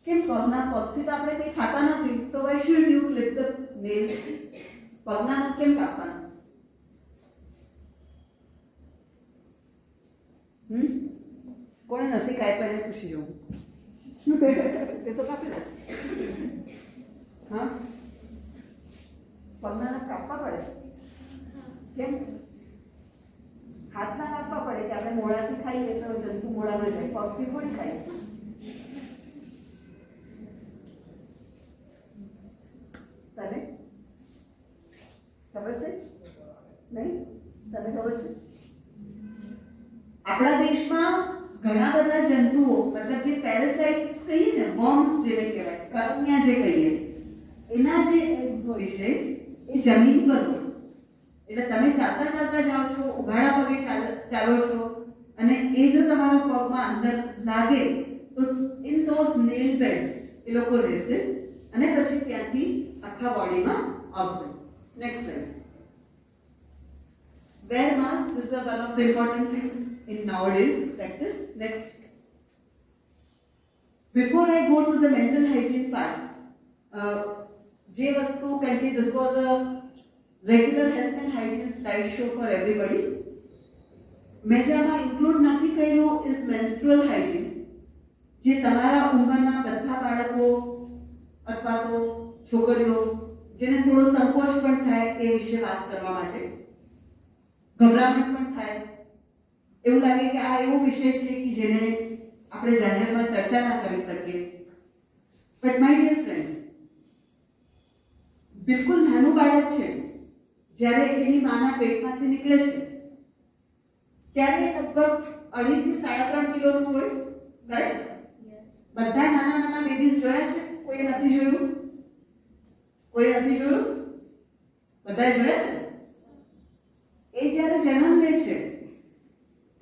કેમ પગના પગથી તો આપણે કંઈ ખાતા નથી, તો why should you clip the nails? પગના નખ કેમ કાપવાના? કોણે નથી કાપ્યા એને પૂછી જવું. તે તો કાપી નાખ. હા, પગના નખ કાપવા પડે. કેમ? હાથના કાપવા પડે કે આપણે મોઢાથી ખાઈએ તો જંતુ મોઢામાં જાય, પગથી થોડી ખાઈએ. તને ખબર છે? નહીં? તને ખબર છે? આપણા દેશમાં ઘણા બધા જંતુઓ, મતલબ જે પેરાસાઇટ્સ કહીએ ને, વર્મ્સ જેને કહેવાય, કરમિયા જે કહીએ, એના જે એગ્સ હોય છે એ જમીન પર હોય. એટલે તમે ચાલતા ચાલતા જાઓ છો, ઉઘાડા પગે ચાલો છો, અને એ જો તમારા પગમાં અંદર લાગે તો ઇન ધોઝ નેલ બેડ્સ એ લોકો રહેશે અને પછી ત્યાંથી આખા બોડીમાં આવશે. Next slide. Wear mask. This is one of the important things in nowadays practice. Next. Before I go to the mental hygiene part, જે વસ્તુ કારણ કે this was a regular health and hygiene slide show for everybody. મેં જે આમાં include નથી કર્યું is menstrual hygiene. જે તમારા ઉંમરના બધા બાળકો અથવા તો છોકરીઓ જેને થોડો સંકોચ પણ થાય એ વિશે વાત કરવા માટે, ગભરામણ પણ થાય, એવું લાગે કે આ એવો વિષય છે કે જેને આપણે જાહેરમાં ચર્ચા ના કરી શકીએ. બટ માય ડિયર ફ્રેન્ડ્સ, બિલકુલ નાનું બાળક છે જ્યારે એની માના પેટમાંથી નીકળે છે ત્યારે લગભગ 2.5 થી 3.5 કિલોનું હોય. રાઈટ? બધા નાના નાના બેબીઝ જોયા છે? કોઈ નથી જોયું? કોઈ નથી જોયું? બધાએ જોયા છે? એ જ્યારે જન્મ લે છે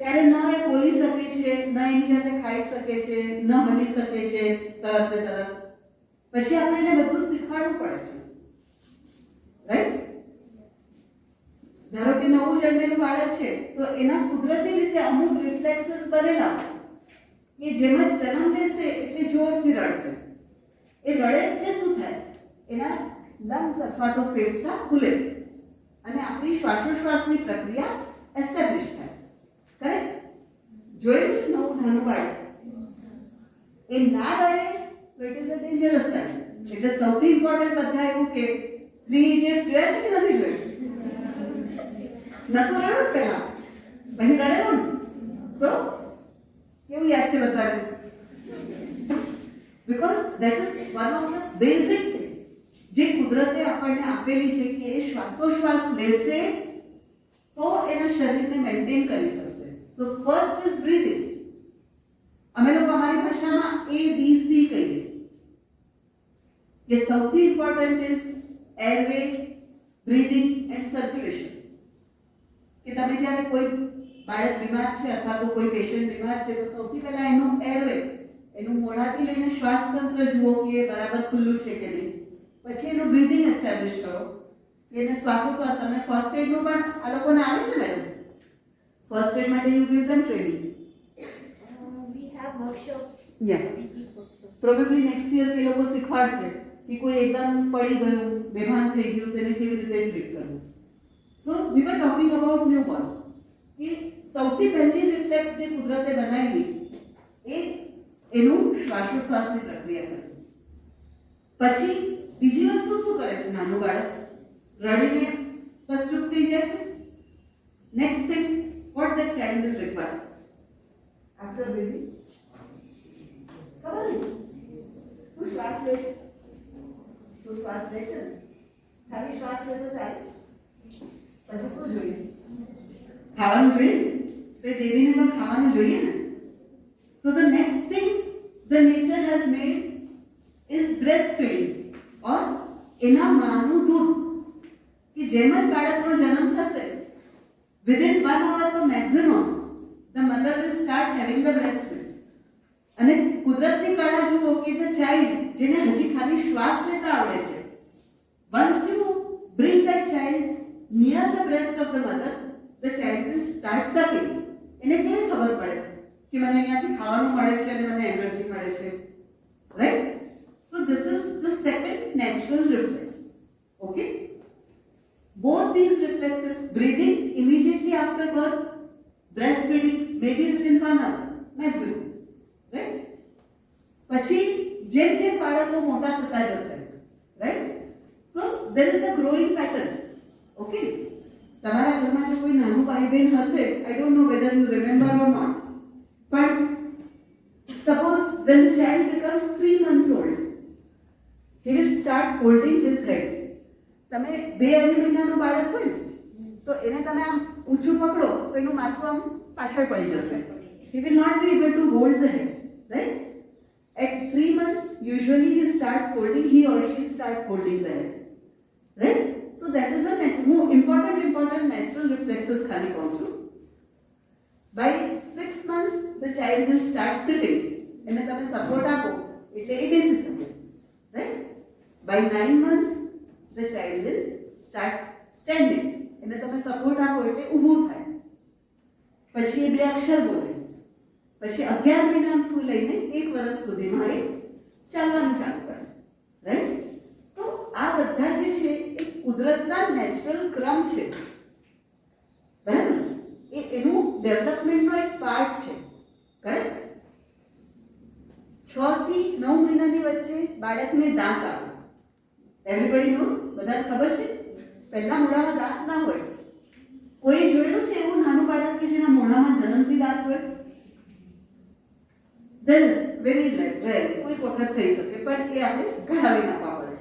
ત્યારે ન એ બોલી શકે છે, ન એની જાતે ખાઈ શકે છે, ન હલી શકે છે તરત ને તરત. પછી આપણે એને બધું શીખવાડવું પડે છે. રાઈટ? ધારો કે નવું જન્મેલું બાળક છે તો એના કુદરતી રીતે અમુક રિફ્લેક્સીસ બનેલા કે જેમ જ જન્મ લેશે એટલે જોરથી રડશે. એ રડે એટલે શું થાય? એના લંગ્સ અથવા તો ફેફસા ખુલે અને આપણી શ્વાસોશ્વાસની પ્રક્રિયા એસ્ટાબ્લિશ થાય. કરેક્ટ? જોયેલું છે નવું નાનું બાળક એ ના રડે તો it is a dangerous sign. એટલે સૌથી ઇમ્પોર્ટન્ટ બધા એવું કે 3 ઇડિયટ્સ જોયા છે કે નથી જોયું? નતું રડ્યું પહેલા, પછી રડેલું ને? સો કેવું યાદ છે બધાને? Because that is one of the basic things જે કુદરતે આપણને આપેલી છે કે એ શ્વાસોશ્વાસ લેશે તો એના શરીરને મેન્ટેન કરી શકશે. So first is breathing. અમે લોકો અમારી ભાષામાં ABC કહીએ કે સૌથી important is airway, breathing and circulation. કે તમે જ્યારે કોઈ બાળક બીમાર છે અથવા તો કોઈ પેશન્ટ બીમાર છે તો સૌથી પહેલા એનું એરવે, એનું મોઢાથી લઈને શ્વાસ તંત્ર જુઓ કે એ બરાબર ખુલ્લું છે કે નહીં. પછી એનું બ્રીથિંગ એસ્ટાબ્લિશ કરો કે એને શ્વાસોશ્વાસ. તમને ફર્સ્ટ એડનું પણ આ લોકોને આવે છે મેડમ? ફર્સ્ટ એડ માટે you give them training? We have workshops. Yeah. Probably next year એ લોકો શીખવાડશે કે કોઈ એકદમ પડી ગયું, બેભાન થઈ ગયું, તેને કેવી રીતે ટ્રીટ કરવું. સો વી વર ટોકિંગ અબાઉટ ન્યૂબોર્ન કે સૌથી પહેલી રિફ્લેક્સ જે કુદરતે બનાવી એ એનું શ્વાસોશ્વાસની પ્રક્રિયા કરવી. પછી બીજી વસ્તુ શું કરે છે નાનું બાળક? રડીને બસ ચૂપ થઈ જાય છે. Next thing what that child will require after breathing? ખબર નહીં. તું શ્વાસ લે છે, તું શ્વાસ લે છે ને, ખાલી શ્વાસ લે તો ચાલે? પછી શું જોઈએ? ખાવાનું જોઈએ ને? તો એ બેબીને પણ ખાવાનું જોઈએ ને? So the next thing the nature has made is breast feeding. Or એના માનું દૂધ કે જેમ જ બાળકનો જન્મ થશે within 1 hour of a maximum, the mother will start having the breast milk. અને કુદરતની કળા જુઓ કે the child જેને હજી ખાલી શ્વાસ લેતા આવડે છે, once you bring that child near the breast of the mother, the child will start sucking. એને કેવી ખબર પડે કે મને અહીંયાથી ખાવાનું મળે છે અને મને એનર્જી મળે છે, right? So this is the second natural reflex. Okay, both these reflexes, breathing immediately after birth, breastfeeding maybe within 1 hour maximum, right? પછી જેમ જેમ બાળકો મોટા થતા જશે, right? So there is a growing pattern. Okay, તમારા ઘરમાં જો કોઈ નાનું ભાઈ બહેન હશે, I don't know whether you remember or not, but suppose when the child becomes 3 months old, he will start holding his head. તમે 2-2.5 મહિનાનું બાળક હોય ને તો એને તમે આમ ઊંચું પકડો તો એનું માથું આમ પાછળ પડી જશે. He will not be able to hold the head, right? At 3 months usually he or she starts holding the head, right? So that is a important natural reflexes ખાલી કહું છું. By 6 months the child will start sitting. એને તમે support આપો એટલે એ બેસી શકે, right? By 9 months the child will start standing. એને તમે સપોર્ટ આપો એટલે ઊભું થાય. પછી એ 2 અક્ષર બોલે. પછી 11 મહિનાથી લઈને 1 વર્ષ સુધીમાં એ ચાલવાનું ચાલુ કરે, રાઈટ? તો આ બધા જે છે એ કુદરતના નેચરલ ક્રમ છે, બરાબર? એનું ડેવલપમેન્ટનો એક પાર્ટ છે, કરેક્ટ? 6 થી 9 મહિનાની વચ્ચે બાળકને દાંત આવે. એવરીબડી નોઝ, બધાને ખબર છે. પહેલા મોઢામાં દાંત ના હોય. કોઈ જોયેલું છે એવું નાનું બાળક કે જેના મોઢામાં જન્મથી દાંત હોય? There is very rarely, કોઈ વખત થઈ શકે, પણ એ આપણે ઘડાવી નાખવા પડે.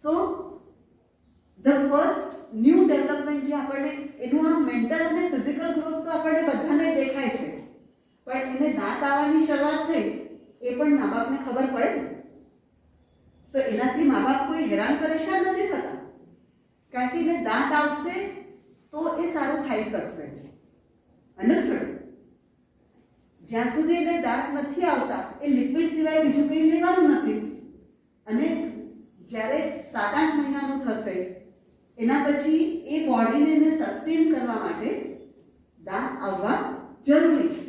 So the first new development જે આપણને એનું આ મેન્ટલ અને ફિઝિકલ ગ્રોથ તો આપણને બધાને દેખાય છે, પણ એને દાંત આવવાની શરૂઆત થઈ એ પણ મા બાપને ખબર પડે ને. તો એનાથી મા બાપ કોઈ હેરાન પરેશાન નથી થતા, કારણ કે એને દાંત આવશે તો એ સારું ખાઈ શકશે. અન્ડરસ્ટુડ? જ્યાં સુધી એને દાંત નથી આવતા એ લિક્વિડ સિવાય બીજું કંઈ લેવાનું નથી. અને જ્યારે 7-8 મહિનાનું થશે એના પછી એ બોડીને એને સસ્ટેન કરવા માટે દાંત આવવા જરૂરી છે.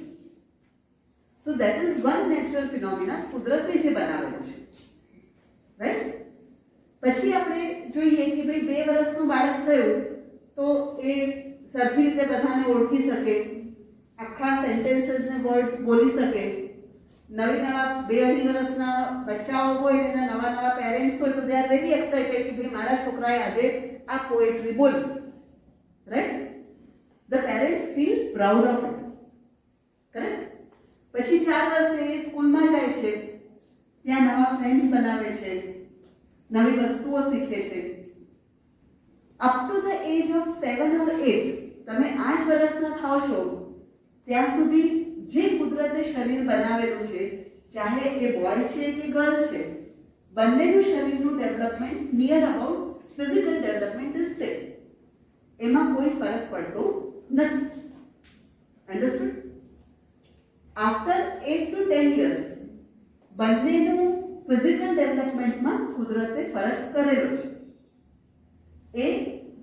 સો that is one natural phenomena કુદરતે જે બનાવેલો છે, રાઈટ? પછી આપણે જોઈએ કે ભાઈ 2 વર્ષનું બાળક થયું તો એ સરખી રીતે બધાને ઓળખી શકે, આખા સેન્ટેન્સીસને વર્ડ્સ બોલી શકે. નવા 2-2.5 વર્ષના બચ્ચાઓ હોય એના નવા પેરેન્ટ્સ હોય તો દે આર વેરી એક્સાઇટેડ કે ભાઈ મારા છોકરાએ આજે આ પોએટ્રી બોલી, right? The parents feel proud of it, correct? પછી 4 વર્ષે એ સ્કૂલમાં જાય છે, ત્યાં નવા ફ્રેન્ડ્સ બનાવે છે, નવી વસ્તુઓ શીખે છે. Up to the age of 7 or 8, તમે 8 વર્ષના થાઓ છો ત્યાં સુધી જે કુદરતે શરીર બનાવેલું છે, ચાહે એ બોય છે કે ગર્લ છે, બંનેનું શરીરનું development near about physical development is same. એમાં કોઈ ફરક પડતો નથી. અન્ડરસ્ટુડ? આફ્ટર 8 to 10 years બંનેનું ફિઝિકલ ડેવલપમેન્ટમાં કુદરતે ફરક કરેલો છે. એ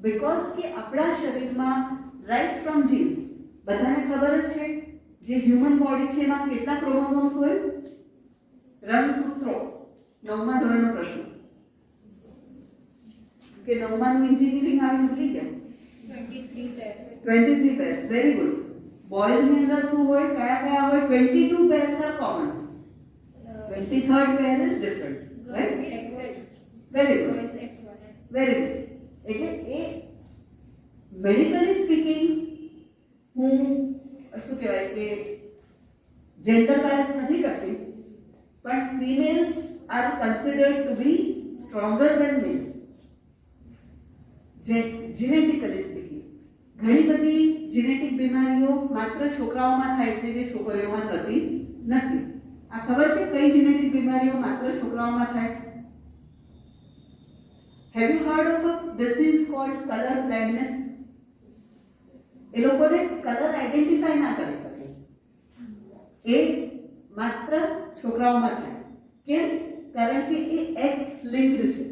બીકોઝ કે આપણા શરીરમાં રાઈટ ફ્રોમ જીન્સ બધાને ખબર જ છે જે હ્યુમન બોડી છે એમાં કેટલા ક્રોમોસોમ્સ હોય? રંગસૂત્રો. 9મા ધોરણનો પ્રશ્ન કે 9માનું એન્જિનિયરિંગ આવીને ભૂલી ગયા? 23 pairs. Very good. બોયઝની અંદર શું હોય? કયા હોય? 22 pairs are common. 23rd pair is different, right? Very good. Very good. એટલે એ મેડિકલી સ્પીકિંગ હું શું કહેવાય કે જેન્ડર બાયસ નથી કરતી, પણ ફિમેલ્સ આર કન્સિડર્ડ ટુ બી સ્ટ્રોંગર દેન મેલ્સ જેનેટિકલી સ્પીકિંગ. ઘણી બધી જેનેટિક બીમારીઓ માત્ર છોકરાઓમાં થાય છે જે છોકરીઓમાં થતી નથી. આ ખબર છે કઈ જેનેટિક બીમારીઓ માત્ર છોકરાઓમાં થાય? Have you heard of a disease called color blindness? એ લોકોને કલર આઈડેન્ટિફાઈ ના કરી શકે. એ માત્ર છોકરાઓમાં થાય. કેમ? કારણ કે એ એક્સ લિંક્ડ છે.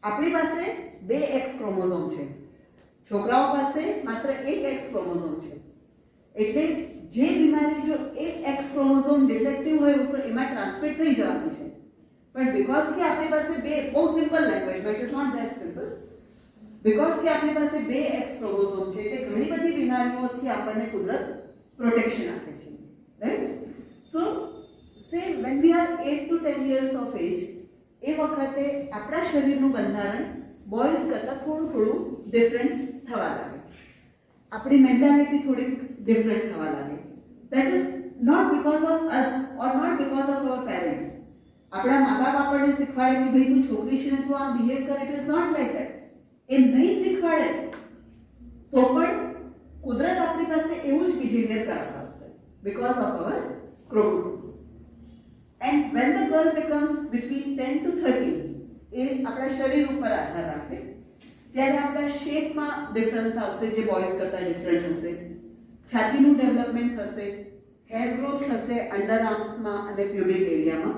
આપણી પાસે 2 એક્સ ક્રોમોઝોમ છે, છોકરાઓ પાસે માત્ર 1 એક્સ ક્રોમોઝોમ છે. એટલે જે બીમારી જો એક એક્સ ક્રોમોઝોમ ડિફેક્ટિવ હોય તો એમાં ટ્રાન્સમિટ થઈ જવાની છે. પણ બીકોઝ કે આપણી પાસે બહુ simple language, but it's not that simple. Because કે આપણી પાસે 2 એક્સ ક્રોમોઝોમ છે એટલે ઘણી બધી બીમારીઓથી આપણને કુદરત પ્રોટેક્શન આપે છે, રાઈટ? સો સે when we are 8 to 10 years of age, એ વખતે આપણા શરીરનું બંધારણ બોયઝ કરતાં થોડું ડિફરન્ટ થવા લાગે. આપણી મેન્ટાલિટી થોડીક ડિફરન્ટ થવા લાગે. That is not because of us or not because of our parents. આપણા મા બાપ આપણને શીખવાડે કે ભાઈ તું છોકરી છે ને તું આમ બિહેવ કર. It is not like that. એ નહીં શીખવાડે તો પણ કુદરત આપણી પાસે એવું જ બિહેવિયર કરાવશે because of our chromosomes. And when the girl becomes between 10 to 13, એ આપણા શરીર ઉપર આધાર રાખે, ત્યારે આપણા શેપમાં ડિફરન્સ આવશે જે બોયઝ કરતાં ડિફરન્ટ હશે. છાતીનું ડેવલપમેન્ટ થશે, હેર ગ્રોથ થશે અંડર આર્મ્સમાં અને પ્યુબિક એરિયામાં.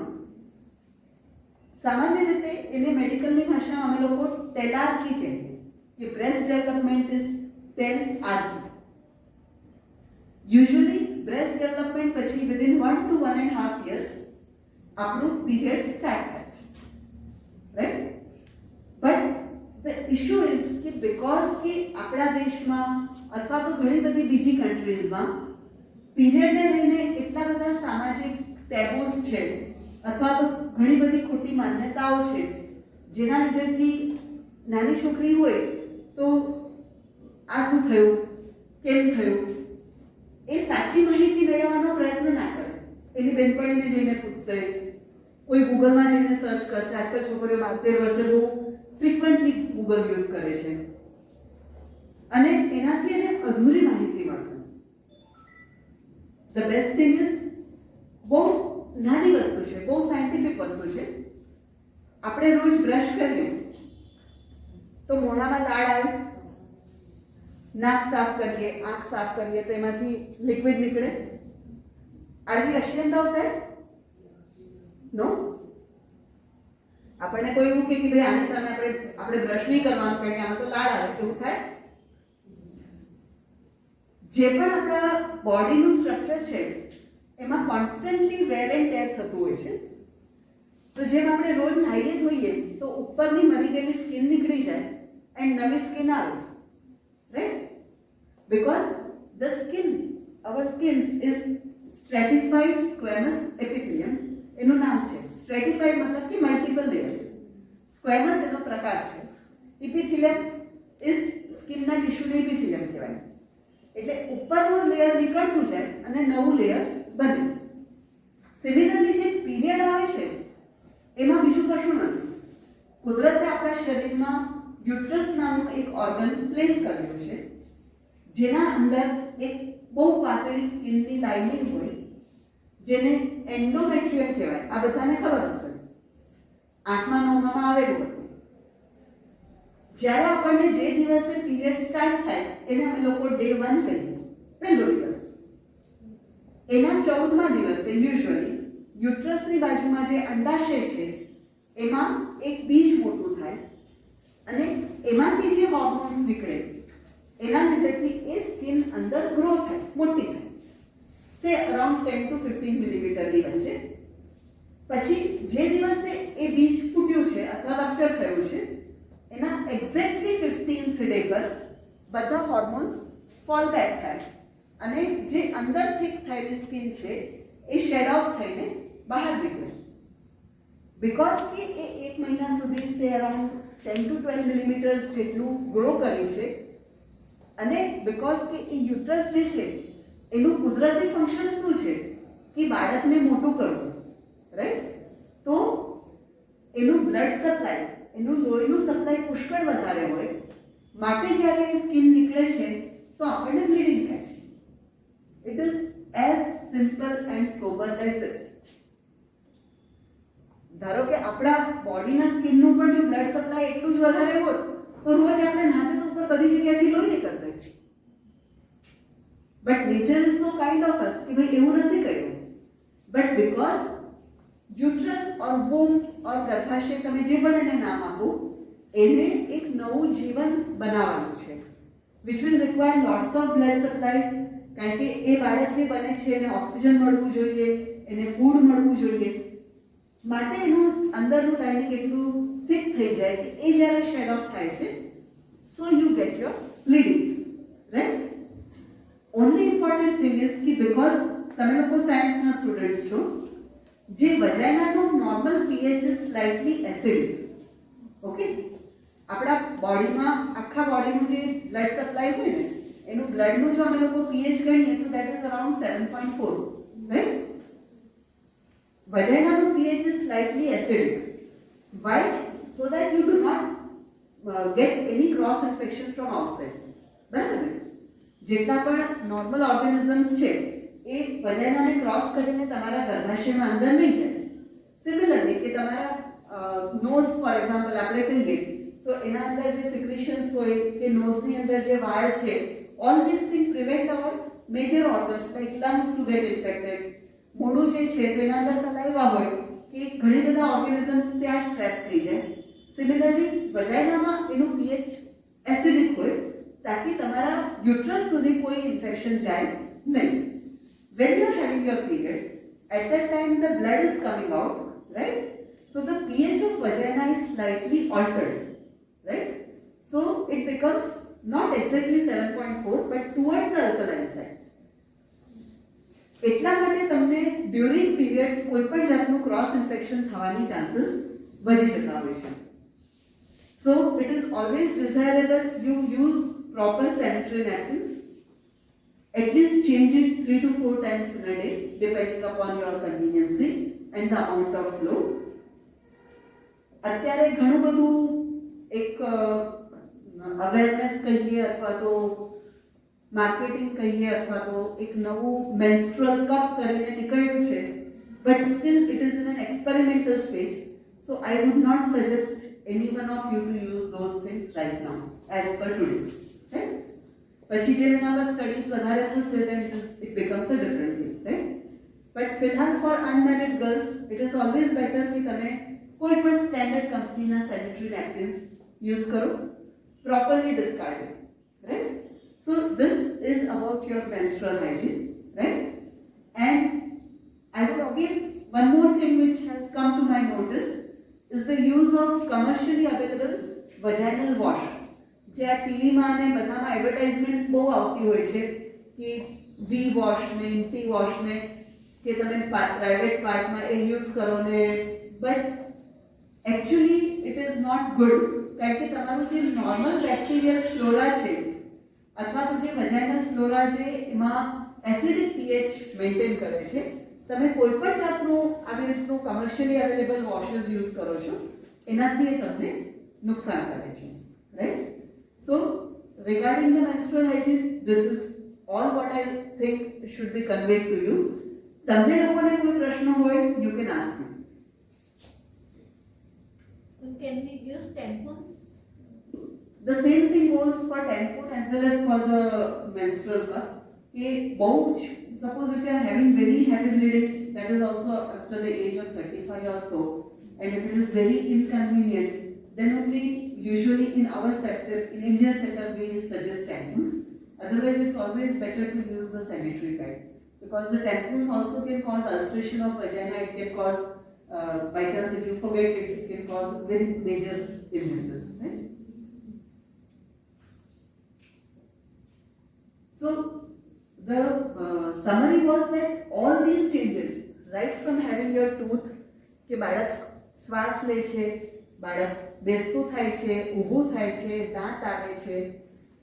સામાન્ય રીતે એને મેડિકલની ભાષામાં અમે લોકો ટેલાર્કી કહીએ કે breast development is thelarche. Usually breast development પછી વિધિન 1 to 1.5 years આપણું પીરિયડ સ્ટાર્ટ થાય છે, right? But the issue is કે બીકોઝ કે આપણા દેશમાં અથવા તો ઘણી બધી બીજી કન્ટ્રીઝમાં પીરિયડને લઈને એટલા બધા સામાજિક ટેબુસ છે અથવા તો ઘણી બધી ખોટી માન્યતાઓ છે, જેના લીધેથી નાની છોકરી હોય તો આ શું થયું, કેમ થયું, એ સાચી માહિતી મેળવવાનો પ્રયત્ન ના કરે. એની બેનપણીને જઈને પૂછશે, કોઈ ગૂગલમાં જઈને સર્ચ કરશે. આજકાલ છોકરીઓ 12 વર્ષે બહુ ફ્રીક્વન્ટલી ગૂગલ યુઝ કરે છે અને એનાથી એને અધૂરી માહિતી મળશે. ધ બેસ્ટ થિંગ ઇઝ બહુ નાની વસ્તુ છે, બહુ સાયન્ટિફિક વસ્તુ છે. આપણે રોજ બ્રશ કરીએ તો મોઢામાં લાળ આવે, નાક સાફ કરીએ, આંખ સાફ કરીએ તો એમાંથી લિક્વિડ નીકળે. Are we ashamed of that? No. આપણને કોઈ એવું કહે કે ભાઈ આની સામે આપણે બ્રશ નહીં કરવાનું કારણ કે આમાં તો લાળ આવે, એવું થાય? જે પણ આપણા બોડીનું સ્ટ્રક્ચર છે એમાં કોન્સ્ટન્ટલી વેર એન્ડ ટેર થતું હોય છે. તો જેમ આપણે રોજ નાહીએ ધોઈએ તો ઉપરની મરી ગયેલી સ્કિન નીકળી જાય એન્ડ નવી સ્કિન આવે, right? Because the skin, our skin is stratified squamous epithelium. એનું નામ છે સ્ટ્રેટિફાઈડ, મતલબ કે મલ્ટિપલ લેયર્સ. સ્ક્વેમસ એનો પ્રકાર છે. એપિથેલિયમ ઇઝ સ્કિનના ટિશ્યુને એપિથેલિયમ કહેવાય. એટલે ઉપરનું લેયર નીકળતું જાય અને નવું લેયર બને. સિમિલરલી જે પીરિયડ આવે છે એમાં બીજું કશું નથી. કુદરતે આપણા શરીરમાં યુટ્રસ નામનું એક ઓર્ગન પ્લેસ કરેલું છે, જેના અંદર એક બહુ પાતળી સ્કિનની લાઇનિંગ હોય જેને એન્ડોમેટ્રિયમ કહેવાય. આ બધાને ખબર હશે, 8મા 9માં આવેલું હતું. જ્યારે આપણને જે દિવસે પીરિયડ સ્ટાર્ટ થાય એને અમે લોકો ડે 1 કહીએ, પહેલો દિવસ. એના 14મા દિવસે યુઝ્યુઅલી યુટ્રસની બાજુમાં જે અંડાશય છે એમાં એક બીજ મોટું થાય અને એમાંથી જે હોર્મોન્સ નીકળે એના લીધેથી એ સ્કિન અંદર ગ્રો થાય, મોટી થાય, સે અરાઉન્ડ 10 to 15 મિલીમીટરની વચ્ચે. પછી જે દિવસે એ બીજ ફૂટ્યું છે અથવા રપ્ચર થયું છે એના એક્ઝેક્ટલી 15th ડે પર બધા હોર્મોન્સ ફોલ બેક થાય અને જે અંદર થિક થયેલી સ્કિન છે એ શેડ ઓફ થઈને બહાર નીકળે. બીકોઝ કે એ 1 મહિના સુધી સે અરાઉન્ડ 10 to 12 મિલીમીટર્સ જેટલું ગ્રો કરી છે અને બીકોઝ કે એ યુટ્રસ જે છે એનું કુદરતી ફંક્શન શું છે કે બાળકને મોટું કરવું, રાઈટ? તો એનું બ્લડ સપ્લાય, એનું લોહીનું સપ્લાય પુષ્કળ વધારે હોય માટે જ્યારે એ સ્કિન નીકળે છે તો આપણને બ્લીડિંગ થાય છે. It is as simple and sober like this. ધારો કે આપણા બોડીના સ્કિનનું પણ જો બ્લડ સપ્લાય એટલું જ વધારે હોત તો રોજ આપણે નાતે તો ઉપર બધી જગ્યાએથી લોહી નીકળતું. But nature is so kind of us કે ભાઈ એવું નથી કર્યું. બટ બીકોઝ યુટ્રસ ઓર વોમ્બ ઓર ગર્ભાશય તમે જે પણ એને નામ આપો એને એક નવું જીવન બનાવવાનું છે which will require lots of blood supply. કારણ કે એ બાળક જે બને છે એને ઓક્સિજન મળવું જોઈએ, એને ફૂડ મળવું જોઈએ, માટે એનું અંદરનું લાઇનિંગ એટલું થિક થઈ જાય કે એ જ્યારે શેડ ઓફ થાય છે so you get your bleeding, right. Only important thing is કે બીકોઝ તમે લોકો સાયન્સના સ્ટુડન્ટ્સ છો, જે વજાઇનાનો normal pH is slightly acidic. Okay, આપણા બોડીમાં આખા બોડીનું જે બ્લડ સપ્લાય હોય ને એનું બ્લડનું જો અમે લોકો પીએચ ગણીએ તો દેટ ઇઝ અરાઉન્ડ 7.4, રાઈટ. વજાઇનાનો pH is slightly acidic. Why? So that you do not get any cross infection from outside. બરાબર ને? જેટલા પણ નોર્મલ ઓર્ગેનિઝમ્સ છે એ વજાઇનાને ક્રોસ કરીને તમારા ગર્ભાશયમાં અંદર નહીં જાય. સિમિલરલી કે તમારા નોઝ ફોર એક્ઝામ્પલ આપણે કહીએ તો એના અંદર જે સિક્રેશન્સ હોય કે નોઝની અંદર જે વાળ છે, all this thing prevent our major organs like lungs to get infected. મોઢું જે છે તેના અંદર સલાઈવા હોય કે ઘણી બધા ઓર્ગેનિઝમ્સ ત્યાં જ ટ્રેપ થઈ જાય. સિમિલરલી વજાઇનામાં એનું પીએચ એસિડિક હોય તાકી તમારા યુટ્રસ સુધી કોઈ ઇન્ફેક્શન જાય નહીં. When you are having your period, at that time the blood is coming out, right? So the pH of vagina is slightly altered, right? So it becomes not exactly 7.4 but towards the alkaline side. એટલા માટે તમને during period કોઈ પણ જાતનું cross infection થવાની chances વધી જતા હોય છે. So it is always desirable you use proper sanitary napkins. At least change it 3 to 4 times in a day depending upon your conveniency and the amount of flow. અત્યારે ઘણું બધું એક awareness કહીએ અથવા તો માર્કેટિંગ કહીએ અથવા તો એક નવું મેન્સ્ટ્રુઅલ કપ કરીને નીકળ્યું છે, but still it is in an experimental stage. So I would not suggest any one of you to use those things right now as per today, right. પછી જે એના પર સ્ટડીઝ વધારે થશે then it becomes a different thing, right? But ફિલહાલ for unmarried girls it is always better કે તમે કોઈ પણ સ્ટેન્ડર્ડ કંપનીના સેનિટરી નેપકિન્સ યુઝ કરો, properly discarded, right. So this is about your menstrual hygiene, right? And I would again, one more thing which has come to my notice is the use of commercially available vaginal wash. જે આ ટીવીમાં અને બધામાં એડવર્ટાઇઝમેન્ટ્સ બહુ આવતી હોય છે કે વી વોશ ને ઇન્ટી વોશ ને કે તમે પ્રાઇવેટ પાર્ટમાં એ યુઝ કરો ને, but actually it is not good. કારણ કે તમારું જે નોર્મલ બેક્ટેરિયલ ફ્લોરા છે અથવા તો જે વજાઇનલ ફ્લોરા જે એમાં એસિડિક પીએચ મેન્ટેન કરે છે, તમે કોઈ પણ જાતનું આવી રીતનું કમર્શિયલી અવેલેબલ વોશિસ યુઝ કરો છો એનાથી એ તમને નુકસાન કરે છે, right. So, regarding the menstrual hygiene, this is all what I think should be conveyed to you. તમને લોકોને કોઈ પ્રશ્ન હોય, you can ask me. Can we use tampons? The same thing goes for tampon as well as for the menstrual cup. કે બહુ જ suppose if you are having very heavy bleeding, that is also after the age of 35 or so, and if it is very inconvenient, then only usually in our sector, in Indian sector, we suggest tampons. Otherwise, it's always better to use a sanitary pad because the tampons also can cause ulceration of vagina. It can cause, by chance, if you forget it, it can cause very major illnesses. Right? So the summary was that all these changes, right from having your tooth, કે બાળક શ્વાસ લે છે, બાળક બેસતું થાય છે, ઊભું થાય છે, દાંત આવે છે,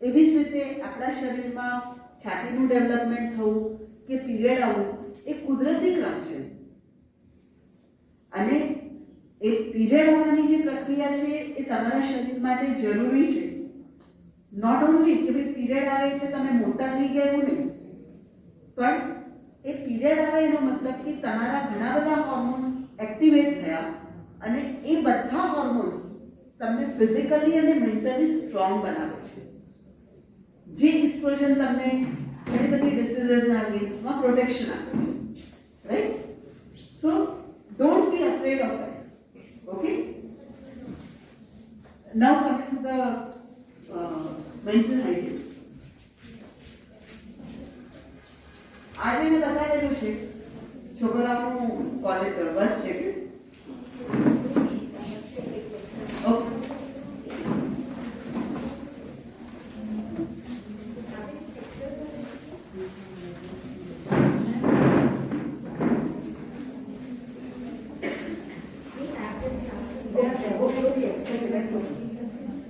એવી જ રીતે આપણા શરીરમાં છાતીનું ડેવલપમેન્ટ થવું કે પીરિયડ આવવું એ કુદરતી ક્રમ છે. અને એ પીરિયડ આવવાની જે પ્રક્રિયા છે એ તમારા શરીર માટે જરૂરી છે. નોટ ઓનલી કે ભાઈ પીરિયડ આવે એટલે તમે મોટા થઈ ગયા એવું નહીં, પણ એ પીરિયડ આવે એનો મતલબ કે તમારા ઘણા બધા હોર્મોન્સ એક્ટિવેટ થયા અને એ બધા હોર્મોન્સ તમને ફિઝિકલી અને મેન્ટલી સ્ટ્રોંગ બનાવે છે. જે ઇસ્ટ્રોજન તમને ઘણી બધી ડિસીઝીસના અગેન્સ્ટમાં પ્રોટેક્શન આપે છે, right? So don't be afraid of that. Okay, now coming to the mental hygiene. આજે મેં બતાવેલું છે છોકરાઓનું કોલેજ બસ છે કે okay.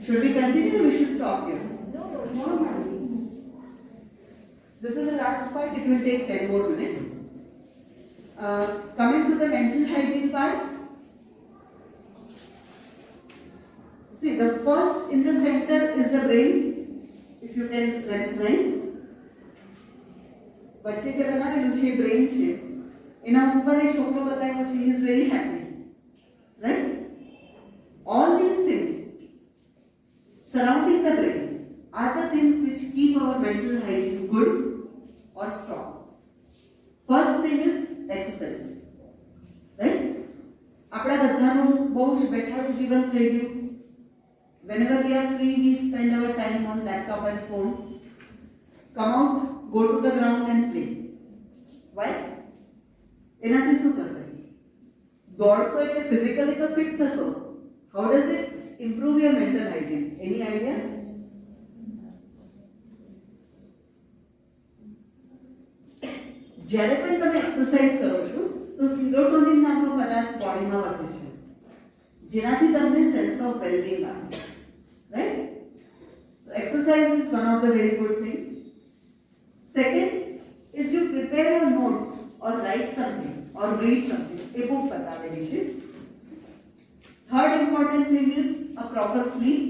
Should we continue or we should stop here? This is the last part, it will take 10 more minutes. Coming to the mental hygiene part. See, the first in the center is the brain, if you can recognize. बच्चे के बनावेલું છે brain છે, એના ઉપર એક છોકરો બતાવ્યો છે, he is very happy, right? All these things surrounding the brain are the things which keep our mental hygiene good or strong. First thing is exercise, right? આપણા બધાનું બહુ જ બેઠાડું જીવન થઈ ગયું. Whenever we are free, we spend our time on laptop and phones. Come out, go to the ground and play. Why? એનાથી શું થશે? દોડશો એટલે ફિઝિકલી તો ફિટ થશો. How does it improve your mental hygiene? Any ideas? જ્યારે પણ તમે exercise કરો છો તો સિરોટોનિન નામનો પદાર્થ બોડીમાં વધે છે, જેનાથી તમને સેન્સ ઓફ વેલબીંગ આવે, right? So exercise is one of the very good thing. Second is you prepare your notes or write something or read something. એ બુક બતાવેલી છે. Third important thing is a proper sleep.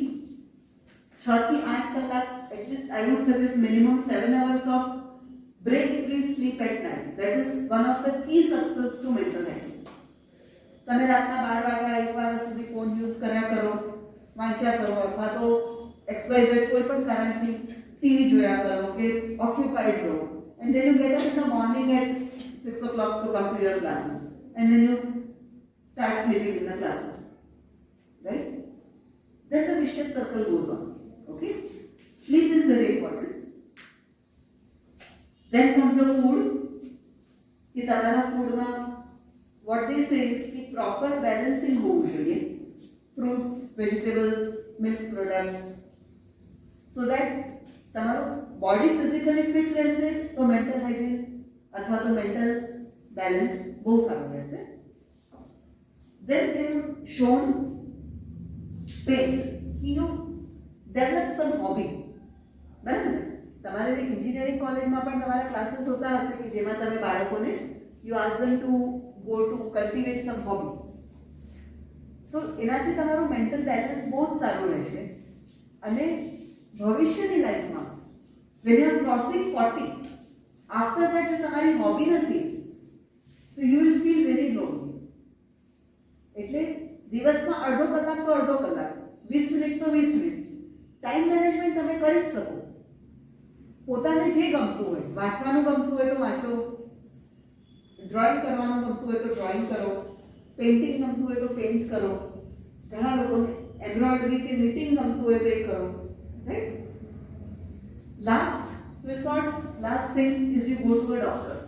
6 થી 8 કલાક, at least I would suggest minimum 7 hours ઓફ break-free sleep at night. That is one of the key success to mental health. તમે રાતના 12 વાગ્યા 1 વાગ્યા સુધી ફોન યુઝ કર્યા કરો, વાંચ્યા કરો, અથવા તો XYZ કોઈ પણ કારણથી ટીવી જોયા કરો કે ઓક્યુપાઈડ રહો, and then you get up in the morning at 6 o'clock to come to your classes, and then you start sleeping in the classes, right? Then the vicious circle goes on. Okay, sleep is very important. Then comes the food. कि તમારા ફૂડમાં what they say is कि proper balancing હોવું જોઈએ. Fruits, vegetables, milk products, so that તમારું body physically fit રહેશે તો mental hygiene અથવા તો mental balance બહુ સારું રહેશે. Then they have shown paint कि you develop some hobby, બરાબર ને? તમારે એન્જિનિયરિંગ કોલેજમાં પણ તમારા ક્લાસીસ હોતા હશે કે જેમાં તમે બાળકોને you ask them to go to cultivate some hobby. તો એનાથી તમારું મેન્ટલ બેલેન્સ બહુ જ સારું રહેશે. અને ભવિષ્યની લાઈફમાં when you are crossing 40, after that જો તમારી હોબી નથી તો you will feel very lonely. એટલે દિવસમાં અડધો કલાક તો અડધો કલાક, 20 મિનિટ તો 20 મિનિટ ટાઈમ મેનેજમેન્ટ તમે કરી જ શકો. પોતાને જે ગમતું હોય, વાંચવાનું ગમતું હોય તો વાંચો, ડ્રોઈંગ કરવાનું ગમતું હોય તો ડ્રોઈંગ કરો, પેઇન્ટિંગ ગમતું હોય તો પેઇન્ટ કરો, ઘણા લોકોને એમ્બ્રોઇડરી કે નિટિંગ ગમતું હોય તો એ કરો, right? Last resort, last thing is you go to a doctor.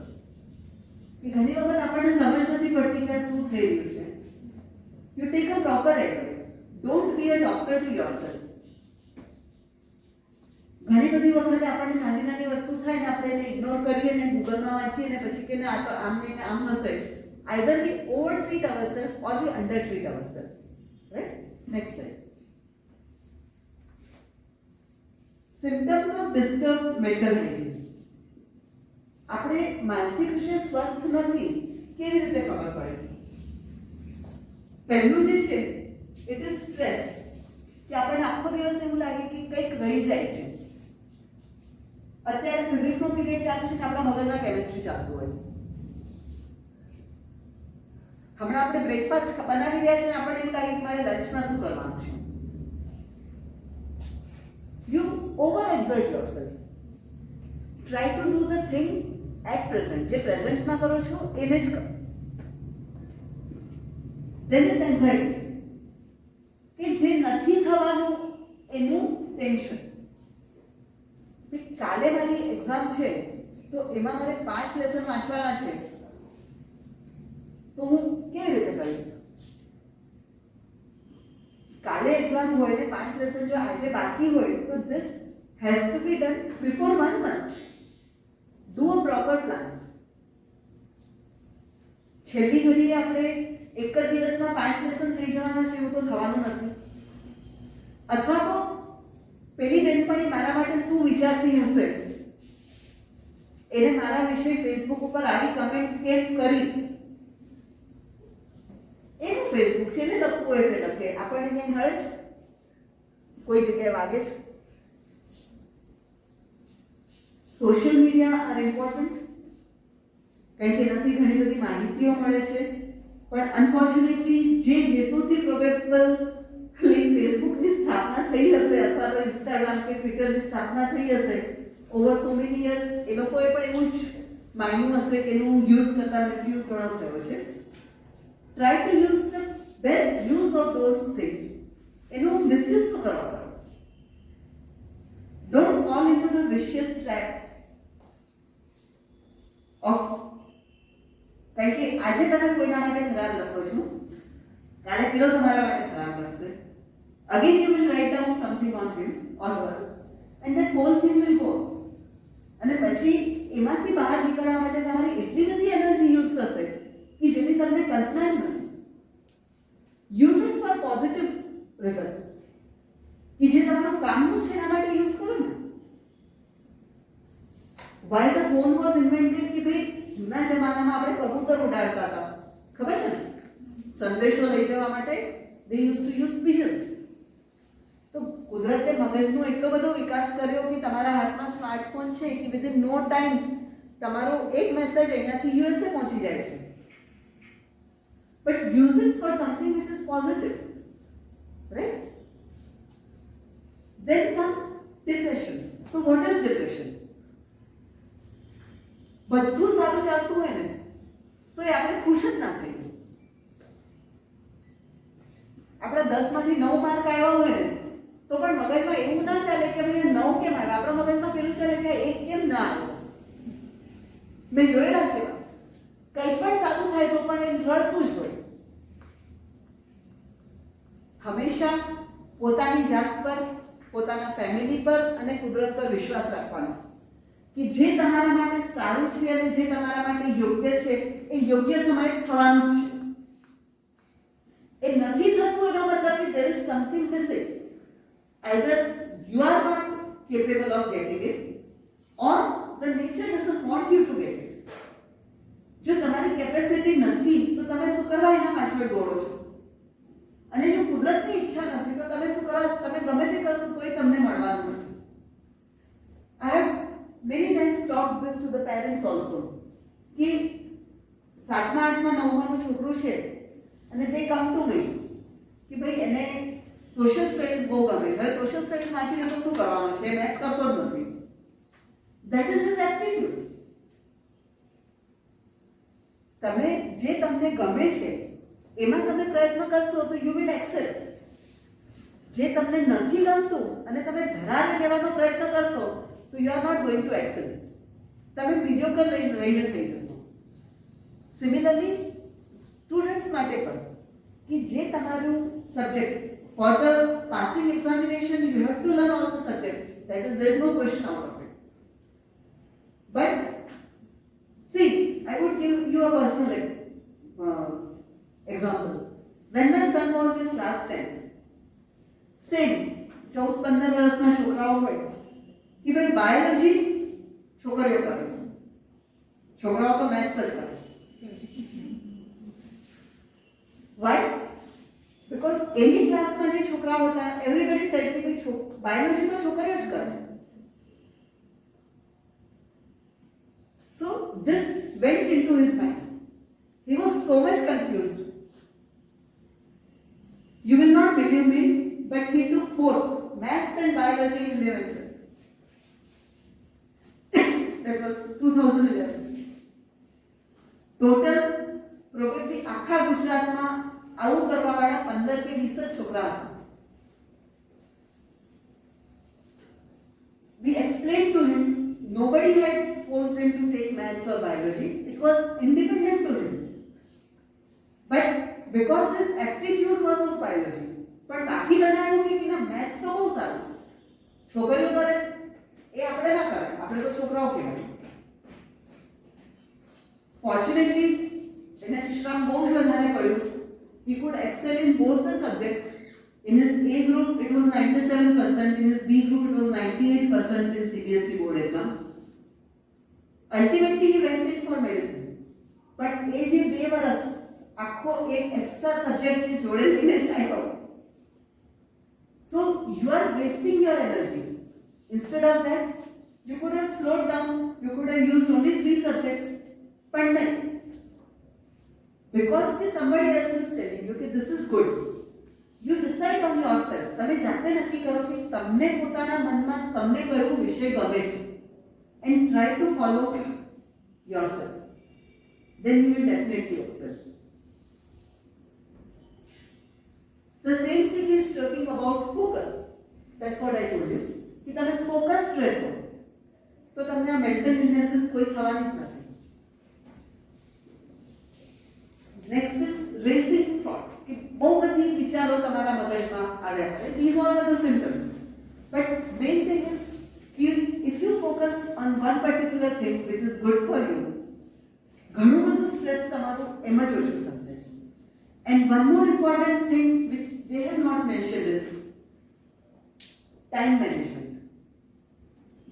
કે ઘણી વખત આપણને સમજ નથી પડતી કે શું થઈ રહ્યું છે. You take a proper advice. Don't be a doctor to yourself. ઘણી બધી વખતે આપણને નાની નાની વસ્તુ થાય ને આપણે એને ઇગ્નોર કરીએ ને ગૂગલમાં વાંચીએ ને પછી કે ના આ તો આમ નહીં ને આમ હશે. Either we over treat ourselves or we under treat ourselves, right? Next slide. Symptoms of disturb mental hygiene. આપણે માનસિક રીતે સ્વસ્થ નથી કેવી રીતે ખબર પડે? પહેલું જે છે ઇટ ઇઝ સ્ટ્રેસ. કે આપણને આખો દિવસ એવું લાગે કે કંઈક રહી જાય છે. અત્યારે ફિઝિક્સનો પીરિયડ ચાલે છે ને આપણા મગજમાં કેમિસ્ટ્રી ચાલતું હોય. હમણાં આપણે બ્રેકફાસ્ટ બનાવી રહ્યા છે ને આપણને એવું લાગે કે મારે લંચમાં શું કરવાનું છે. You over exert yourself. Try to do the thing at present. જે પ્રેઝન્ટમાં કરો છો એને જ કરો. ધેર ઇઝ એન્ઝાઇટી, કે જે નથી થવાનું એનું ટેન્શન. કાલે મારી એક્ઝામ છે તો એમાં મારે 5 લેસન વાંચવાના છે, તો હું કેવી રીતે કરીશ? કાલે એક્ઝામ હોય ને 5 લેસન જો આજે બાકી હોય તો this has to be done before 1 month. Do a proper plan. છેલ્લી ઘડીએ આપણે એક જ દિવસમાં 5 લેસન થઈ જવાના છે એવું તો થવાનું નથી. અથવા તો પેલી બેનપણી મારા માટે શું વિચારતી હશે, એને મારા વિશે ફેસબુક ઉપર આવી કમેન્ટ કેમ કરી, એનું ફેસબુક છે, એને લખવું હોય તે લખે. આપણને ક્યાંય મળે છે? કોઈ જગ્યાએ વાગે છે? સોશિયલ મીડિયા આર ઇમ્પોર્ટન્ટ, કારણ કે એનાથી ઘણી બધી માહિતીઓ મળે છે, પણ અનફોર્ચ્યુનેટલી જે હેતુથી પ્રોબેબલી ફેસબુકની સ્થાપના થઈ હશે અથવા તો ઇન્સ્ટાગ્રામ કે ટ્વિટરની સ્થાપના થઈ હશે ઓવર સો મેની યર્સ, એ લોકોએ પણ એવું જ માન્યું હશે કે એનું યુઝ કરતા મિસયુઝ ઘણો થયો છે. Try to use the best use of those things. એનું મિસયુઝ શું કરો? Don't fall into the વિશિયસ trap of, કારણ કે આજે તમે કોઈના માટે ખરાબ લખો છો, કાલે પેલો તમારા માટે ખરાબ લખશે. Again you will write down something on him or her and that whole thing will go. અને પછી એમાંથી બહાર નીકળવા માટે તમારી એટલી બધી એનર્જી યુઝ થશે કે જેની તમને કલ્પના જ નથી. Use it for positive results. કે જે તમારું કામનું છે એના માટે યુઝ કરો ને. Y the phone was invented, કે ભાઈ જૂના જમાનામાં આપણે કબૂતર ઉડાડતા હતા, ખબર છે ને? સંદેશો લઈ જવા માટે they used to use pigeons. તો કુદરતે મગજનો એટલો બધો વિકાસ કર્યો કે તમારા હાથમાં સ્માર્ટફોન છે કે વિધિન નો ટાઈમ તમારો એક મેસેજ અહીંયાથી યુએસએ પહોંચી જાય છે. But use it for something which is positive, right? Then comes depression. So what is depression? બધું સારું ચાલતું હોય ને તો એ આપણે ખુશ જ ના થઈએ. આપણા 10 માંથી 9 માર્ક આવ્યા હોય ને તો પણ મગજમાં એવું ના ચાલે કે ભાઈ 9 કેમ આવ્યા. આપણા મગજમાં પેલું ચાલે કે 1 કેમ ના આવ્યો. મેં જોયેલા છે, કંઈ પણ સારું થાય તો પણ એ રડતું જ હોય. હંમેશા પોતાની જાત પર, પોતાના ફેમિલી પર અને કુદરત પર વિશ્વાસ રાખવાનો કે જે તમારા માટે સારું છે અને જે તમારા માટે યોગ્ય છે એ યોગ્ય સમયે થવાનું જ છે. એ નથી થતું એનો મતલબ કે there is something missing. Either you are not capable of getting it or the nature doesn't want you to get it. જો તમારી કેપેસિટી નથી તો તમે શું કરવા એના પાછળ દોડો છો? અને જો કુદરતની ઈચ્છા નથી તો તમે શું કરવા? તમે ગમે તે કરશો તોય તમને મળવાનું નથી. I have many times talked this to the parents also કે 7મા 8મા 9માનું છોકરું છે અને તે કમ ટુ મી કે ભાઈ એને સોશિયલ સ્ટડીઝ બહુ ગમે છે. હવે સોશિયલ સ્ટડીઝ વાંચીને તો શું કરવાનું છે? મેથ્સ કરતો જ નથી. That is his aptitude. તમે જે તમને ગમે છે એમાં તમે પ્રયત્ન કરશો તો યુ વિલ એક્સેલ. જે તમને નથી ગમતું અને તમે ધરાને લેવાનો પ્રયત્ન કરશો તો you are not going to excel. તમે મીડિયોકર રહીને થઈ જશો. સિમિલરલી સ્ટુડન્ટ્સ માટે પણ કે જે તમારું subject for the passing examination you have to learn all the subjects. That is there is no question out of it. But see, I would give you a personal example. When my son was in class 10, same 14-15 વર્ષના છોકરાઓ હોય કે ભાઈ biology છોકરીઓ કરે, છોકરાઓ તો maths જ કરે. Why? Because any ક્લાસમાં જે છોકરાઓ હતા everybody said કે ભાઈ બાયોલોજી તો છોકરીઓ જ કરે. So this went into his mind. He was so much confused. You will not believe me, but he took both maths and biology in 11th grade. that was 2011. Total probably આખા ગુજરાતમાં આવું કરવાવાળા 15 કે 20 જ છોકરા હતા. We explained to him, nobody had forced him to take maths or biology. It was independent to him. But because this aptitude was of biology, પણ બાકી બધા એવું કે ના મેથ્સ તો બહુ સારું, છોકરીઓ કરે એ આપણે ના કરે, આપણે તો છોકરાઓ કહેવાય. Fortunately, એને શ્રમ બહુ જ વધારે પડ્યું. He could excel in both the subjects. In his A group, it was 97%. In his B group, it was 98% in CBSE board exam. Ultimately, he went in for medicine. But એ જે 2 વર્ષ આખો એક એક્સ્ટ્રા સબ્જેક્ટ જે જોડેલીને ચાલ્યો. So you are wasting your energy. Instead of that, you could have slowed down. You could have used only 3 subjects. But then, because somebody else is telling you that this is good, you decide on yourself. તમે જાતે નક્કી કરો કે તમને પોતાના મનમાં તમને કયો વિષય ગમે છે, and try to follow yourself. Then you will definitely excel. The same thing is talking about focus. That's what I told you. कि તમે focused રહેશો તો તમને આ mental illnesses કોઈ થવાની જ નથી. Next is racing thoughts. कि બહુ બધી વિચારો તમારા મગજમાં આવ્યા કરે. These all are the symptoms. But main thing is if you focus on one particular thing which is good for you, ઘણું બધું સ્ટ્રેસ તમારું એમ જ ઓછું થશે. And one more important thing which they have not mentioned is time management.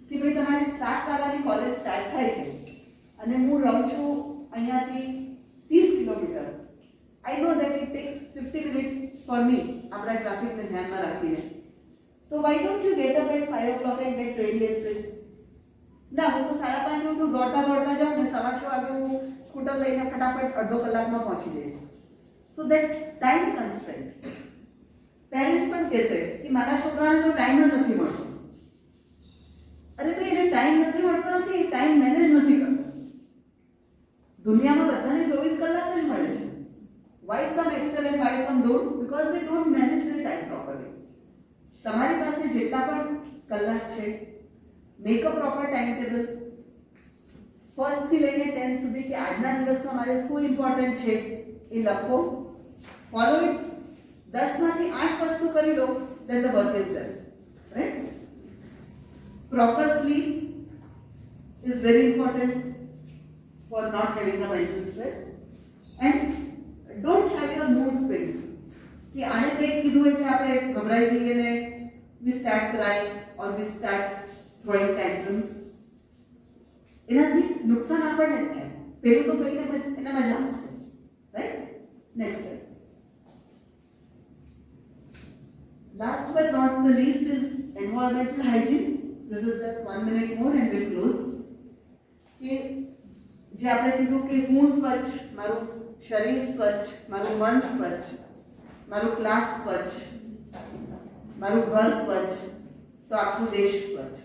कि भाई તમારી 7 વાગ્યાની કોલેજ સ્ટાર્ટ થાય છે અને હું રહું છું અહીંયાથી 30 kilometre. I know that it takes 50 minutes for me આપણા ટ્રાફિકને ધ્યાનમાં રાખીને. તો why don't you get up at 5 o'clock and get ready at 6? ના, હું તો 5:30 ઉઠું, દોડતા દોડતા જાઉં ને 6:15 વાગે હું સ્કૂટર લઈને ફટાફટ અડધો કલાકમાં પહોંચી જઈશ. So that time constraint. Parents પણ કહેશે કે મારા છોકરાને તો ટાઈમ જ નથી મળતો. અરે ભાઈ, એને ટાઈમ નથી મળતો નથી, ટાઈમ મેનેજ નથી કરતો. દુનિયામાં બધાને 24 કલાક જ મળે છે. Why some excel and why some don't? Because they don't manage their time properly. તમારી પાસે જેટલા પણ કલાક છે, make a proper time table. ફર્સ્ટથી લઈને 10 સુધી કે આજના દિવસમાં મારે શું ઇમ્પોર્ટન્ટ છે એ લખો. Follow it. 10 માંથી 8 વસ્તુ કરી લો, then the work is done. Right? Proper sleep is very important for not having the mental stress. And don't have your mood swings. कि आने पे कीधुं એટલે આપણે ગભરાઈ જઈએ ને we start crying or we start throwing tantrums. એનાથી નુકસાન આપણને થાય. પેલું તો કહીને એને મજા આવશે. Right? Next slide. Last but not the least is environmental hygiene. This is just 1 minute more and we'll close. कि જે આપણે કીધું કે હું સ્વચ્છ, મારું શરીર સ્વચ્છ, મારું મન સ્વચ્છ, મારું ક્લાસ સ્વચ્છ, મારું ઘર સ્વચ્છ, તો આખું દેશ સ્વચ્છ.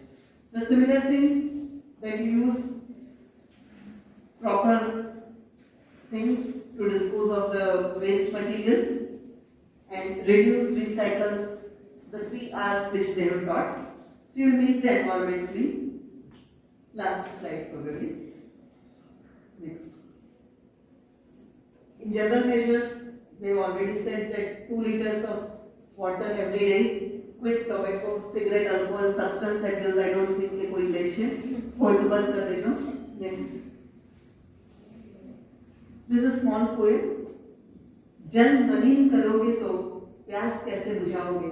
The similar things that you use proper things to dispose of the waste material and reduce, recycle, the 3 R's which they have taught. So you meet the environmentally. Last slide probably. Next. In general measures, they've already said that 2 liters of water every day. Quit tobacco, cigarette, alcohol, substance abuse. I don't think कि कोई ले छे. कोई तो बंद कर देना. Next. This is a small poem. जल मलिन करोगे तो प्यास कैसे बुझाओगे?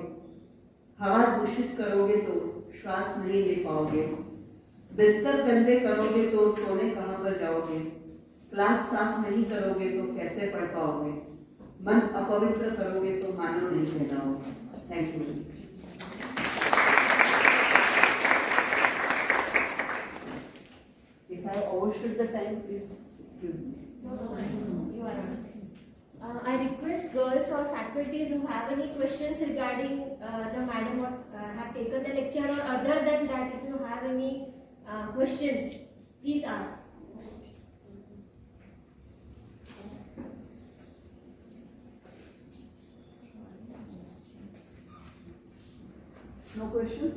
हवा दूषित करोगे तो श्वास नहीं ले पाओगे. बिस्तर गंदे करोगे तो सोने कहाँ पर जाओगे? क्लास साफ नहीं करोगे तो कैसे पढ़ पाओगे? मन अपवित्र करोगे तो मानव नहीं कहलाओगे. Thank you. If I overshoot the time, please excuse me. You are right. I request girls or faculties who have any questions regarding the madam or have taken the lecture, or other than that, if you have any questions, Please ask. No questions?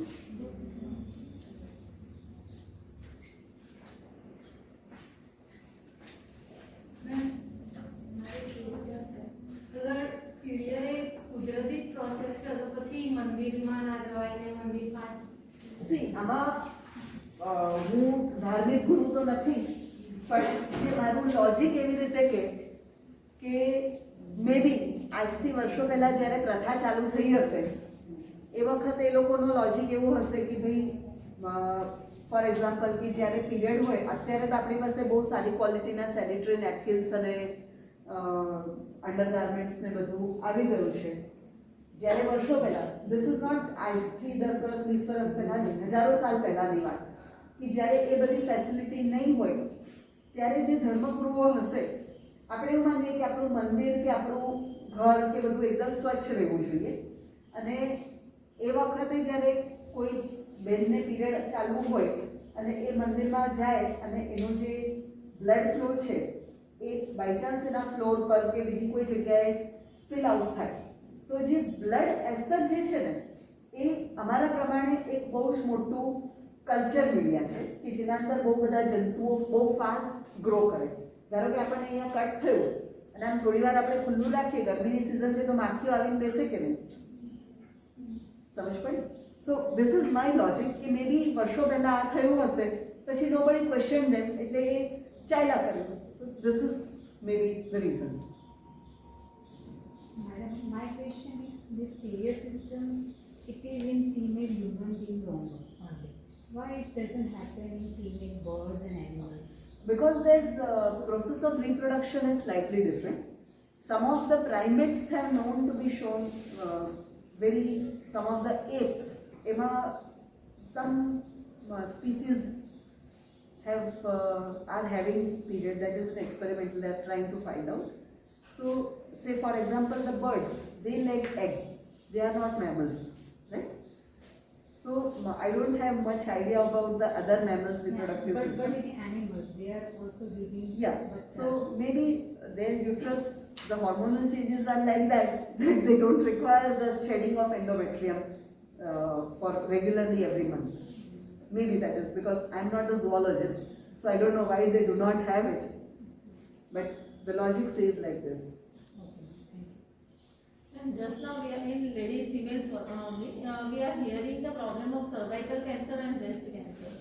અગર PDR એ કુદરતી process છે તો પછી મંદિરમાં ના જવાય ને મંદિરમાં સી આમાં હું ધાર્મિક ગુરુ તો નથી, પણ જે મારું લોજિક એવી રીતે કે મે બી આજથી વર્ષો પહેલાં જ્યારે પ્રથા ચાલુ થઈ હશે એ વખતે એ લોકોનો લોજિક એવું હશે કે ભાઈ ફોર એક્ઝામ્પલ કે જ્યારે પીરિયડ હોય, અત્યારે તો આપણી પાસે બહુ સારી ક્વોલિટીના સેનિટરી નેપકિન્સ અને અંડરગાર્મેન્ટ્સ ને બધું આવી ગયું છે. જ્યારે વર્ષો પહેલાં, ધીસ ઇઝ નોટ આજથી 10 વર્ષ 20 વર્ષ પહેલાંની, હજારો સાલ પહેલાંની વાત, કે જ્યારે એ બધી ફેસિલિટી નહીં હોય ત્યારે જે ધર્મગુરુઓ હશે, આપણે એવું માનીએ કે આપણું મંદિર કે આપણું ઘર કે બધું એકદમ સ્વચ્છ રહેવું જોઈએ, અને એ વખતે જ્યારે કોઈ બેનને પીરિયડ ચાલુ હોય અને એ મંદિરમાં જાય અને એનો જે બ્લડ ફ્લો છે એ બાયચાન્સ એના ફ્લોર પર કે બીજી કોઈ જગ્યાએ સ્પિલ આઉટ થાય, તો જે બ્લડ એસર જે છે ને એ અમારા પ્રમાણે એક બહુ જ મોટું કલ્ચર મીડિયા છે કે જેના અંદર બહુ બધા જંતુઓ બહુ ફાસ્ટ ગ્રો કરે. ધારો કે આપણને અહીંયા કટ થયું અને આમ થોડી વાર આપણે ખુલ્લું રાખીએ, ગરમીની સિઝન છે તો માખીઓ આવીને બેસે કે નહીં, સમજ પડી? સો ધીસ ઇઝ માય લોજિક કે મે બી વર્ષો પહેલાં આ થયું હશે, પછી નો બડી ક્વેશ્ચન ધેમ, એટલે એ ચાલ્યા કર્યું. This is May B the reason. Madam, my question is this period system, it is in female human being only. Why it doesn't happen in female birds and animals? Because their process of reproduction is slightly different. Some of the primates have known to be shown some of the apes, some species are having period. That is an experimental they are trying to find out. So say for example the birds, they lay eggs, they are not mammals, right? So I don't have much idea about the other mammals reproductive But system. in animals, they are also giving. Yeah, so maybe their uterus, the hormonal changes are like that they don't require the shedding of endometrium for regularly every month. Maybe that is because I'm not a zoologist, so I don't know why they do not have it. But the logic says like this. And just now we are in ladies, females only. We are hearing the problem of cervical cancer and breast cancer.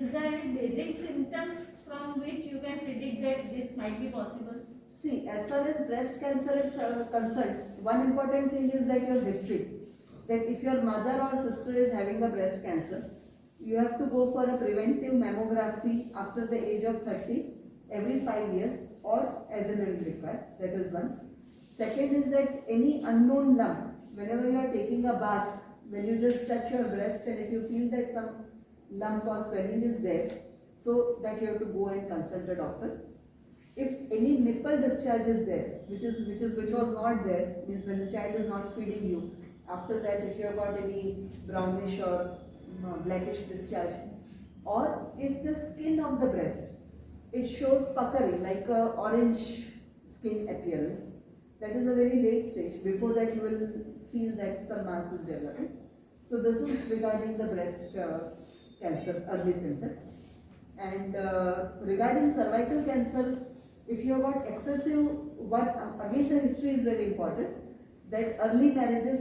Is there any basic symptoms from which you can predict that this might be possible? See, as far as breast cancer is concerned, one important thing is that your history. That if your mother or sister is having a breast cancer, you have to go for a preventive mammography after the age of 30 every 5 years or as and when required. That is one. Second is that any unknown lump, whenever you are taking a bath, when you just touch your breast and if you feel that some lump or swelling is there, so that you have to go and consult a doctor. If any nipple discharge is there, which was not there, means when the child is not feeding you, after that if you have got any brownish or blackish discharge, or if the skin of the breast, it shows puckering like a orange skin appearance, that is a very late stage. Before that you will feel that some mass is developing. So this is regarding the breast cancer early symptoms. And regarding cervical cancer, if you have got excessive, again the history is very important, that early marriages,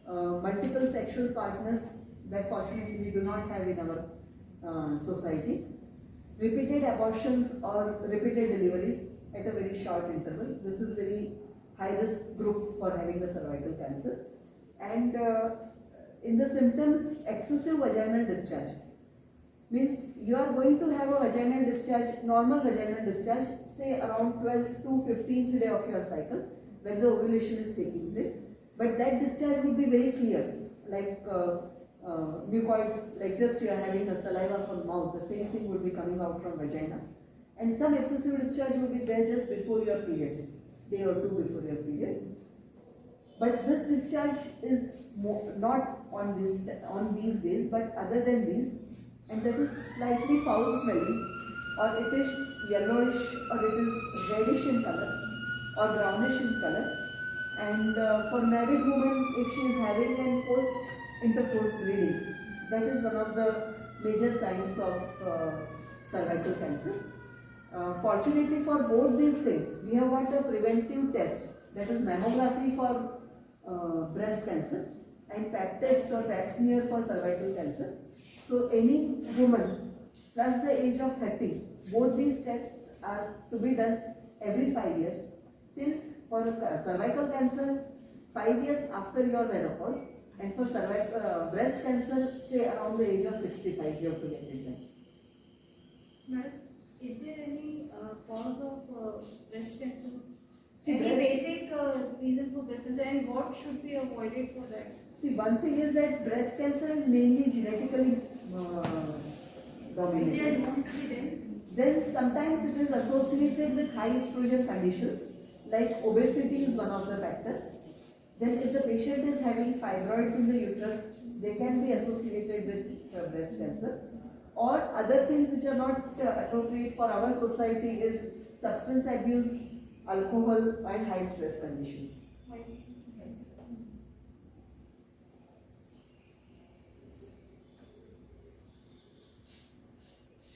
multiple sexual partners, that fortunately we do not have in our society, repeated abortions or repeated deliveries at a very short interval. This is very high risk group for having the cervical cancer. And in the symptoms, excessive vaginal discharge means you are going to have a vaginal discharge, normal vaginal discharge, say around 12th to 15th day of your cycle when the ovulation is taking place. But that discharge would be very clear, like mucoid, like just you are having a saliva from mouth, the same thing would be coming out from vagina. And some excessive discharge would be there just before your periods, day or two before your period. But this discharge is not on these days, but other than these, and that is slightly foul smelling or it is yellowish, or it is reddish in color, or brownish in color. And for married woman, if she is having an intercourse bleeding, that is one of the major signs of cervical cancer. Fortunately for both these things, we have got the preventive tests, that is mammography for breast cancer and pap test or pap smear for cervical cancer. So any woman plus the age of 30, both these tests are to be done every 5 years. Till for cervical cancer, 5 years after your menopause, and for cervical breast cancer, say around the age of 65, you have to get it done. Madam, is there any cause of breast cancer? See, Any breast- basic reason for breast cancer, and what should be avoided for that? See, one thing is that breast cancer is mainly genetically Is there dominated. no history then? Then sometimes it is associated with high estrogen conditions, like obesity is one of the factors. Then if the patient is having fibroids in the uterus, they can be associated with breast cancer. Or other things which are not appropriate for our society is substance abuse, alcohol and high stress conditions.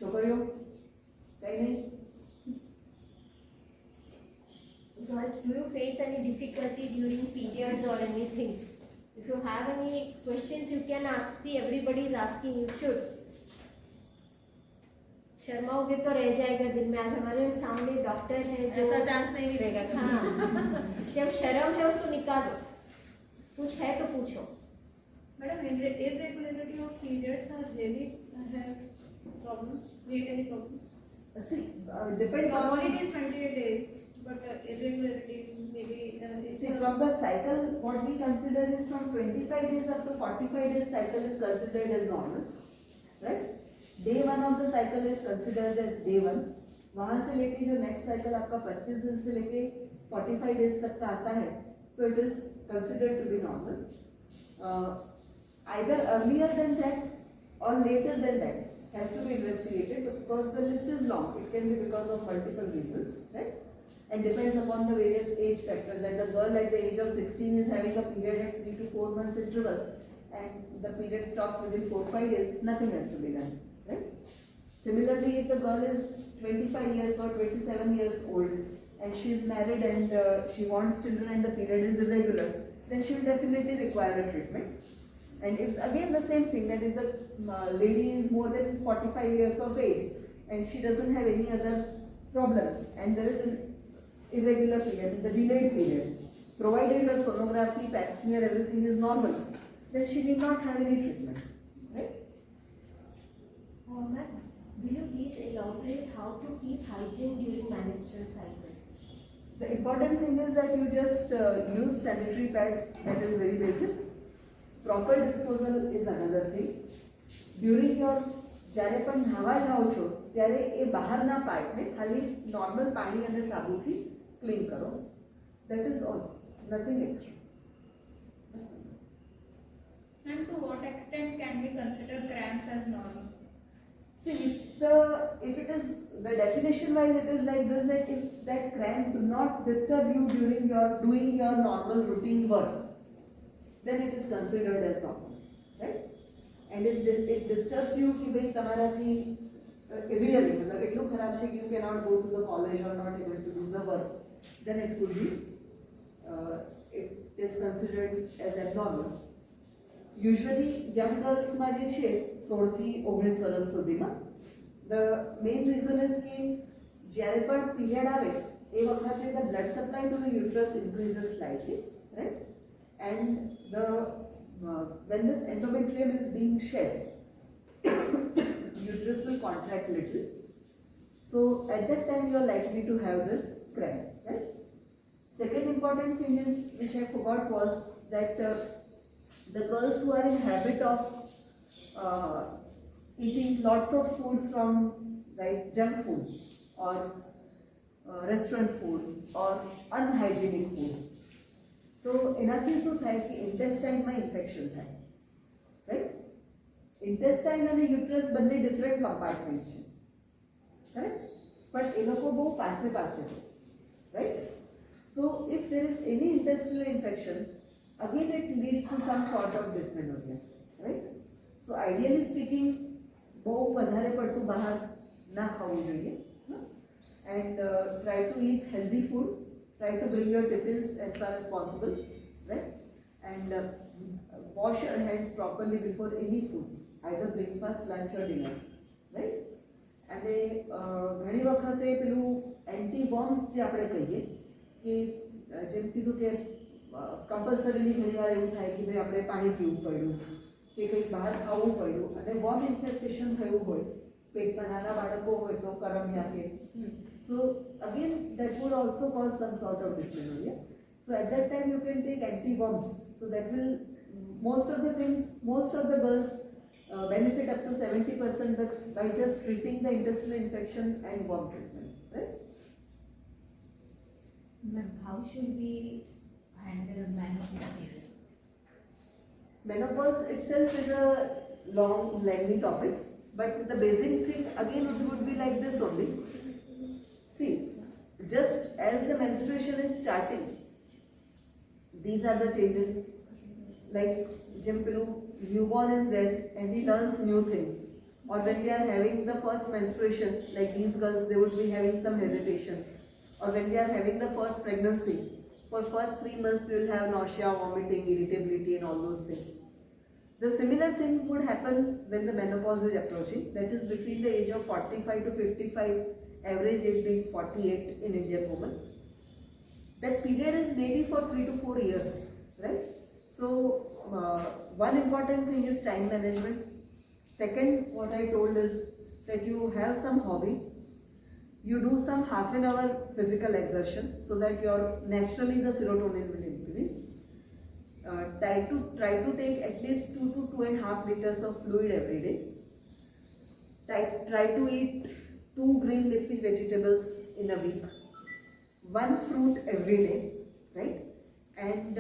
छोकरियों कहीं नहीं. Girls, do you face any difficulty during periods or anything? If you have any questions, you can ask. See, everybody is asking. You should. शर्माओगे तो रह जाएगा दिन में. आज हमारे सामने डॉक्टर है जो ऐसा चांस नहीं मिलेगा कभी. हाँ, जब शर्म है उसको निकालो. कुछ है तो पूछो. Madam, irregularity of periods are really have problems, create any problems? See, depends Normally on. it is 28 days, but irregularity maybe is See, from the cycle, what we consider is from 25 days up to 45 days cycle is considered as normal, right? Day 1 of the cycle is considered as day 1. वहाँ से लेके जो next cycle आपका 25 दिन से लेके 45 days तक का आता है, तो it is considered to be normal. Either earlier than that or later than that has to be investigated, because the list is long. It can be because of multiple reasons, right? And depends upon the various age factors. Like the girl at the age of 16 is having a period at 3 to 4 months interval, and the period stops within 4-5 days, nothing has to be done, right? Similarly, if the girl is 25 years or 27 years old and she is married and she wants children and the period is irregular, then she will definitely require a treatment. And if again the same thing, that if the lady is more than 45 years of age and she doesn't have any other problem and there is an irregular period, the delayed period, provided her sonography, pap smear, everything is normal, then she need not have any treatment, right? Ma'am, will you please elaborate how to keep hygiene during menstrual cycles? The important thing is that you just use sanitary pads, that is very basic. Proper disposal is another thing. During your જ્યારે પણ નાવા જાઓ છો ત્યારે એ બહારના પાર્ટને ખાલી normal પાણી અને સાબુથી ક્લીન કરો. That is all, nothing extra. And to what extent can we consider cramps as normal? See, if it is, the definition wise it is like this, that if that cramp do not disturb you during your doing your normal routine work, then it is considered as normal, right? And if it disturbs you कि भाई तुम्हाराથી really मतलब એટલું ખરાબ છે कि you cannot go to the college or not able to do the work, then it could be it is considered as abnormal. Usually young girls માં જે છે 16 થી 19 વર્ષ સુધીમાં the main reason is कि જ્યારે પણ period આવે એ વખતે the blood supply to the uterus increases slightly, right? And the when this endometrium is being shed, uterus will contract little. So at that time you are likely to have this cramp, right? Second important thing is, which I forgot, was that the girls who are in habit of eating lots of food from junk food or restaurant food or unhygienic food, तो એનાથી શું થાય કે ઇન્ટેસ્ટાઇનમાં infection થાય, right? Intestine અને uterus બંને different compartment છે. correct? But એ લોકો બહુ પાસે છે, right? So if there is any intestinal infection, again it leads to some sort of dysmenorrhea, right? So ideally speaking, બહુ વધારે પડતું બહાર ના ખાવું જોઈએ, and try to eat healthy food. Try to bring your tiffins as far as possible, right? And wash your hands properly before any food, either breakfast, lunch or dinner, right? અને ઘણી વખતે પેલું એન્ટીવર્મ્સ જે આપણે કહીએ કે જેમ કીધું કે કમ્પલસરીલી ઘણીવાર એવું થાય કે ભાઈ આપણે પાણી પીવું પડ્યું કે કંઈક બહાર ખાવું પડ્યું અને વર્મ ઇન્ફેસ્ટેશન થયું હોય, પેટમાં નાના બાળકો હોય તો કરમિયા કે so again that would also cause some sort of dysmenorrhea. So at that time you can take anti-worms, so that will most of the girls benefit up to 70% but by just treating the intestinal infection and worm treatment, right? Ma'am, how should we handle menopause period? Menopause itself is a long, lengthy topic, but the basic thing again it would be like this only. See, just as the menstruation is starting, these are the changes. Like Jimpilu, newborn is there and he learns new things. Or when we are having the first menstruation, like these girls, they would be having some hesitation. Or when we are having the first pregnancy, for first 3 months we will have nausea, vomiting, irritability and all those things. The similar things would happen when the menopause is approaching, that is between the age of 45 to 55, average age being 48 in Indian women. That period is maybe for 3 to 4 years, right? So one important thing is time management. Second, what I told is that you have some hobby, you do some half an hour physical exertion so that your naturally the serotonin will increase. Try to take at least 2 to 2.5 liters of fluid every day. Try to eat 2 green leafy vegetables in a week, 1 fruit every day, right? And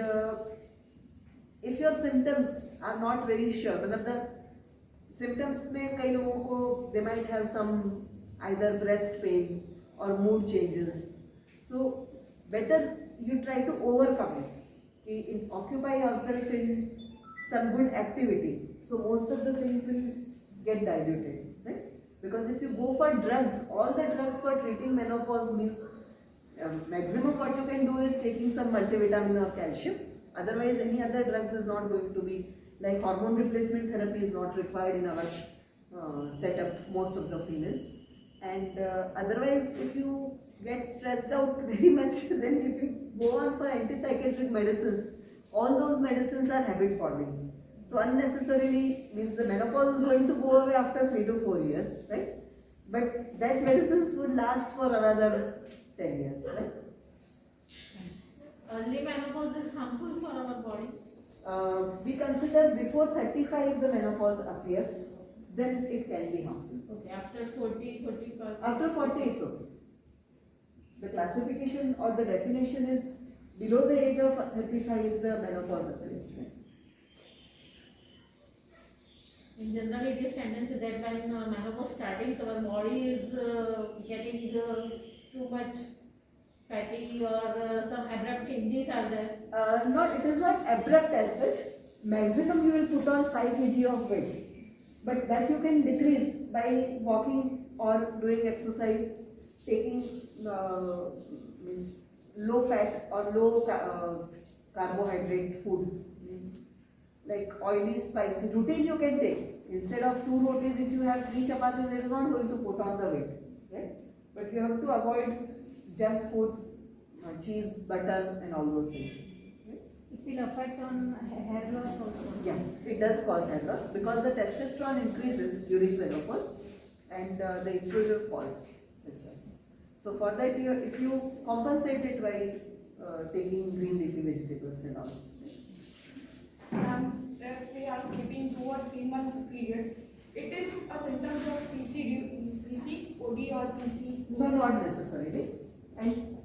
if your symptoms are not very sure, मतलब the symptoms में कई लोगों को they might have some either breast pain or mood changes, so better you try to overcome it. Occupy yourself in some good activity, so most of the things will get diluted, right? Because if you go for drugs, all the drugs for treating menopause means maximum what you can do is taking some multivitamin or calcium. Otherwise any other drugs is not going to be, like hormone replacement therapy is not required in our setup, most of the females. And otherwise if you get stressed out very much, then if you go on for antipsychotic medicines, all those medicines are habit forming. So unnecessarily means the menopause is going to go away after 3 to 4 years, right? But that medicines would last for another 10 years, right? Early menopause is harmful for our body. We consider before 35 the menopause appears, then it can be harmful. Okay, after 40, 45. After 40 it's okay. The classification or the definition is below the age of 35 is the menopause appears. In general, it is tendency that when menopause starting, so our body is getting too much fatigue or some abrupt changes are there. It is not abrupt as such. Maximum you will put on 5 kg of weight, but that you can decrease by walking or doing exercise, taking means low fat or low carbohydrate food, means like oily, spicy. Routine you can take. Instead of 2 rotis, if you have 3 chapatis, it is not going to put on the weight, right? But you have to avoid junk foods, cheese, butter and all those things. It will affect on hair loss also. Yeah, it does cause hair loss because the testosterone increases during menopause and the estrogen falls. That's right. So for that, if you compensate it by taking green leafy vegetables and all. If we are skipping 2 or 3 months periods, it is a symptoms of PCOD or PC? No, not necessarily. And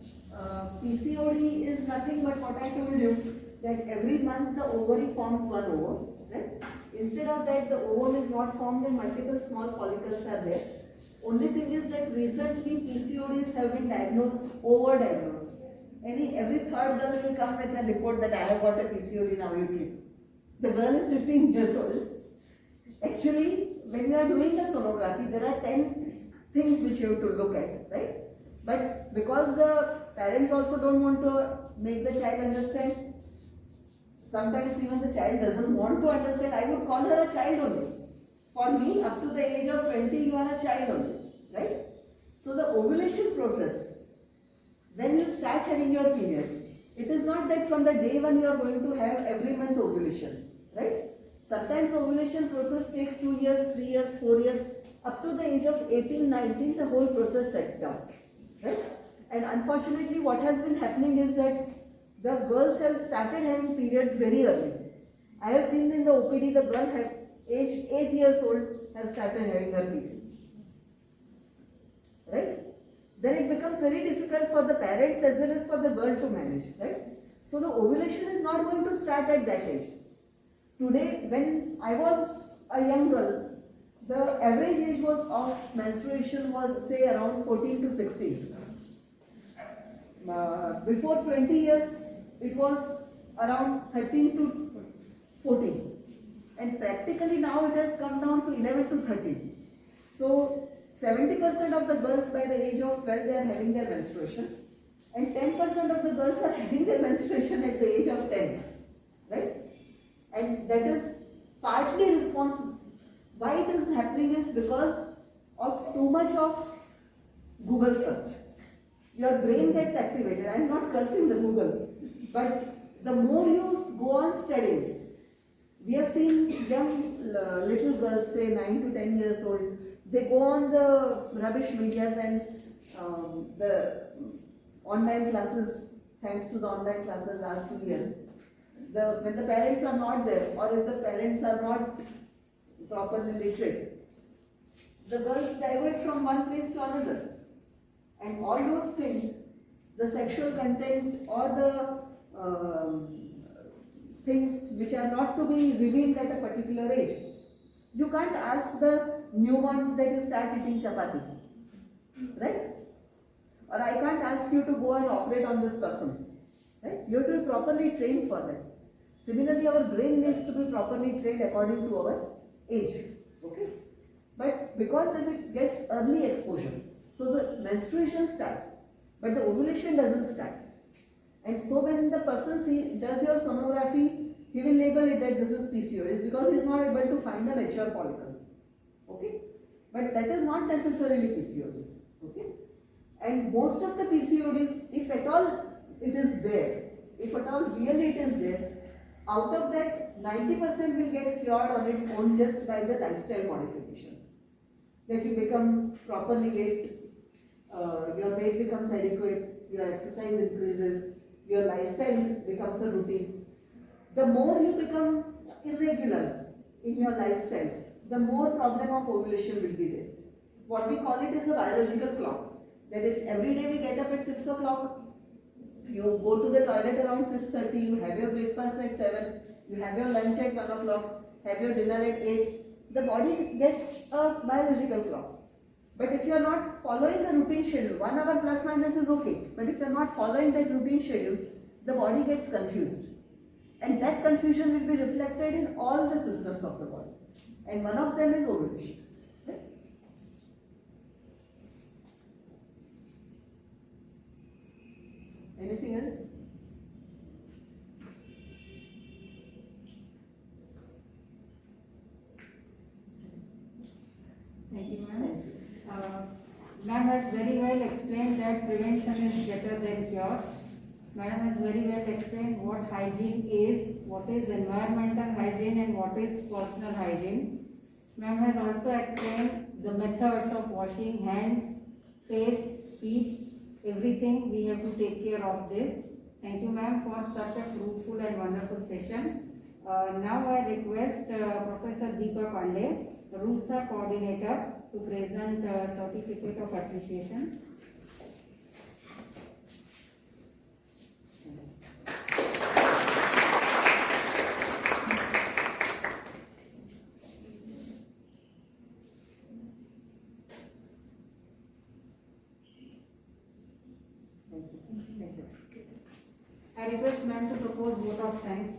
PCOD is nothing but what I told you, that every month the ovary forms 1 ovum, right? Instead of that, the ovum is not formed and multiple small follicles are there. Only thing is that recently PCODs have been diagnosed, over-diagnosed. Every third girl will come with a report that I have got a PCOD, now you treat. The girl is 15 years old. Actually, when you are doing a sonography, there are 10 things which you have to look at, right? But because the parents also don't want to make the child understand, sometimes even the child doesn't want to understand, I would call her a child only. For me, up to the age of 20, you are a child only, right? So the ovulation process, when you start having your periods, it is not that from the day one you are going to have every month ovulation, right? Sometimes ovulation process takes 2 years, 3 years, 4 years, up to the age of 18, 19, the whole process sets down, right? And unfortunately, what has been happening is that the girls have started having periods very early. I have seen in the OPD, the girl had aged 8 years old have started having her periods, right? Then it becomes very difficult for the parents as well as for the girl to manage, right? So the ovulation is not going to start at that age. Today, when I was a young girl, the average age of menstruation was say around 14 to 16. Before 20 years, it was around 13 to 14. And practically now it has come down to 11 to 13. So 70% of the girls by the age of 12, they are having their menstruation. And 10% of the girls are having their menstruation at the age of 10. Right? And that is partly responsible. Why it is happening is because of too much of Google search. Your brain gets activated. I am not cursing the Google. But the more you go on studying, we have seen young little girls, say 9 to 10 years old, they go on the rubbish medias and the online classes, thanks to the online classes last 2 years. When the parents are not there, or if the parents are not properly literate, the girls divert from one place to another. And all those things, the sexual content or the things which are not to be revealed at a particular age. You can't ask the newborn that you start eating chapati, right? Or I can't ask you to go and operate on this person, right? You have to be properly trained for that. Similarly, our brain needs to be properly trained according to our age, okay? But because if it gets early exposure, so the menstruation starts, but the ovulation doesn't start. And so when the person does your sonography, he will label it that this is PCOS because he is not able to find a mature follicle. Okay? But that is not necessarily PCOD. Okay? And most of the PCODs, if at all it is there, if at all really it is there, out of that 90% will get cured on its own just by the lifestyle modification. That you become properly weight, your weight becomes adequate, your exercise increases, your lifestyle becomes a routine. The more you become irregular in your lifestyle, the more problem of ovulation will be there. What we call it is a biological clock. That if every day we get up at 6 o'clock, you go to the toilet around 6:30, you have your breakfast at 7, you have your lunch at 1 o'clock, have your dinner at 8, the body gets a biological clock. But if you are not following a routine schedule, 1 hour plus minus is okay. But if you are not following that routine schedule, the body gets confused. And that confusion will be reflected in all the systems of the body. And one of them is ovulation. Right? Anything else? Thank you, ma'am. Ma'am has very well explained that prevention is better than cure. Madam has very well explained what hygiene is, what is environmental hygiene and what is personal hygiene. Ma'am has also explained the methods of washing hands, face, feet, everything we have to take care of this. Thank you, ma'am, for such a fruitful and wonderful session. Now I request Professor Deepa Pandey, RUSA coordinator, to present certificate of appreciation. Thank you. I request ma'am to propose vote of thanks.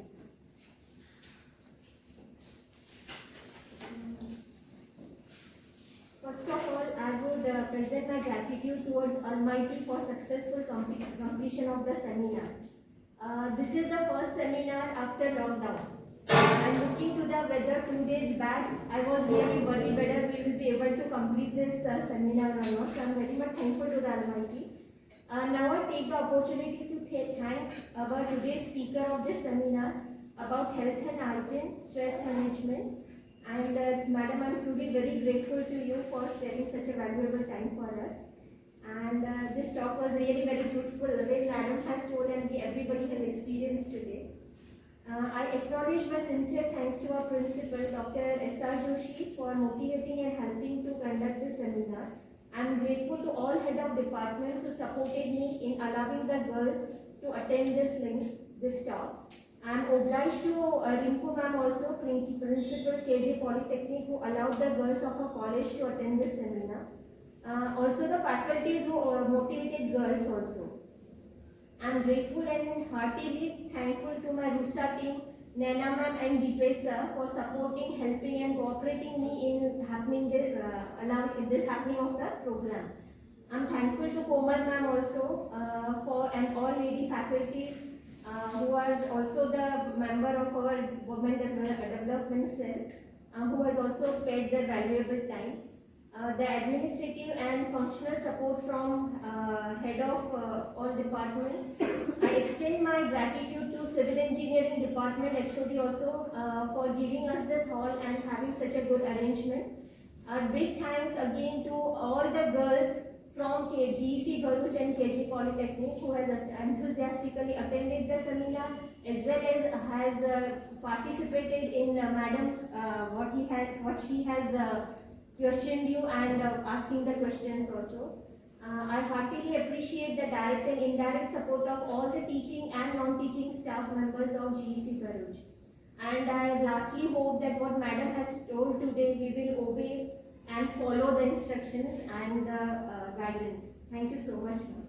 First of all, I would present my gratitude towards Almighty for successful completion of the seminar. This is the first seminar after lockdown. And looking to the weather 2 days back, I was really worried whether we will be able to complete this seminar or not. So I am very much thankful to the Almighty. Now I take the opportunity to thank our today's speaker of this seminar about health and hygiene, stress management. And Madam, I am truly very grateful to you for sparing such a valuable time for us. And this talk was really very fruitful, the way Madam has told and everybody has experienced today. I acknowledge my sincere thanks to our principal, Dr. S.R. Joshi, for motivating and helping to conduct this seminar. I am grateful to all head of departments who supported me in allowing the girls to attend this talk. I am obliged to Rinku ma'am also, principal KJ Polytechnic, who allowed the girls of our college to attend this seminar. Also the faculties who motivated girls also. I am grateful and heartily thankful to my RUSA team, Nana ma'am and Deepesa for supporting, helping and cooperating me in happening allowing this happening of the program. I am thankful to Komal ma'am also and all lady faculties who are also the member of our Women Development Cell, who has also spared their valuable time. The administrative and functional support from head of all departments. I extend my gratitude to Civil Engineering Department HOD also for giving us this hall and having such a good arrangement. Big thanks again to all the girls from GEC Bharuch and KG Polytechnic who has enthusiastically attended the seminar as well as has participated in Madam what she has questioned you and asking the questions also. I heartily appreciate the direct and indirect support of all the teaching and non-teaching staff members of GEC Bharuch. And I lastly hope that what Madam has told today we will obey and follow the instructions and guidance. Thank you so much, ma'am.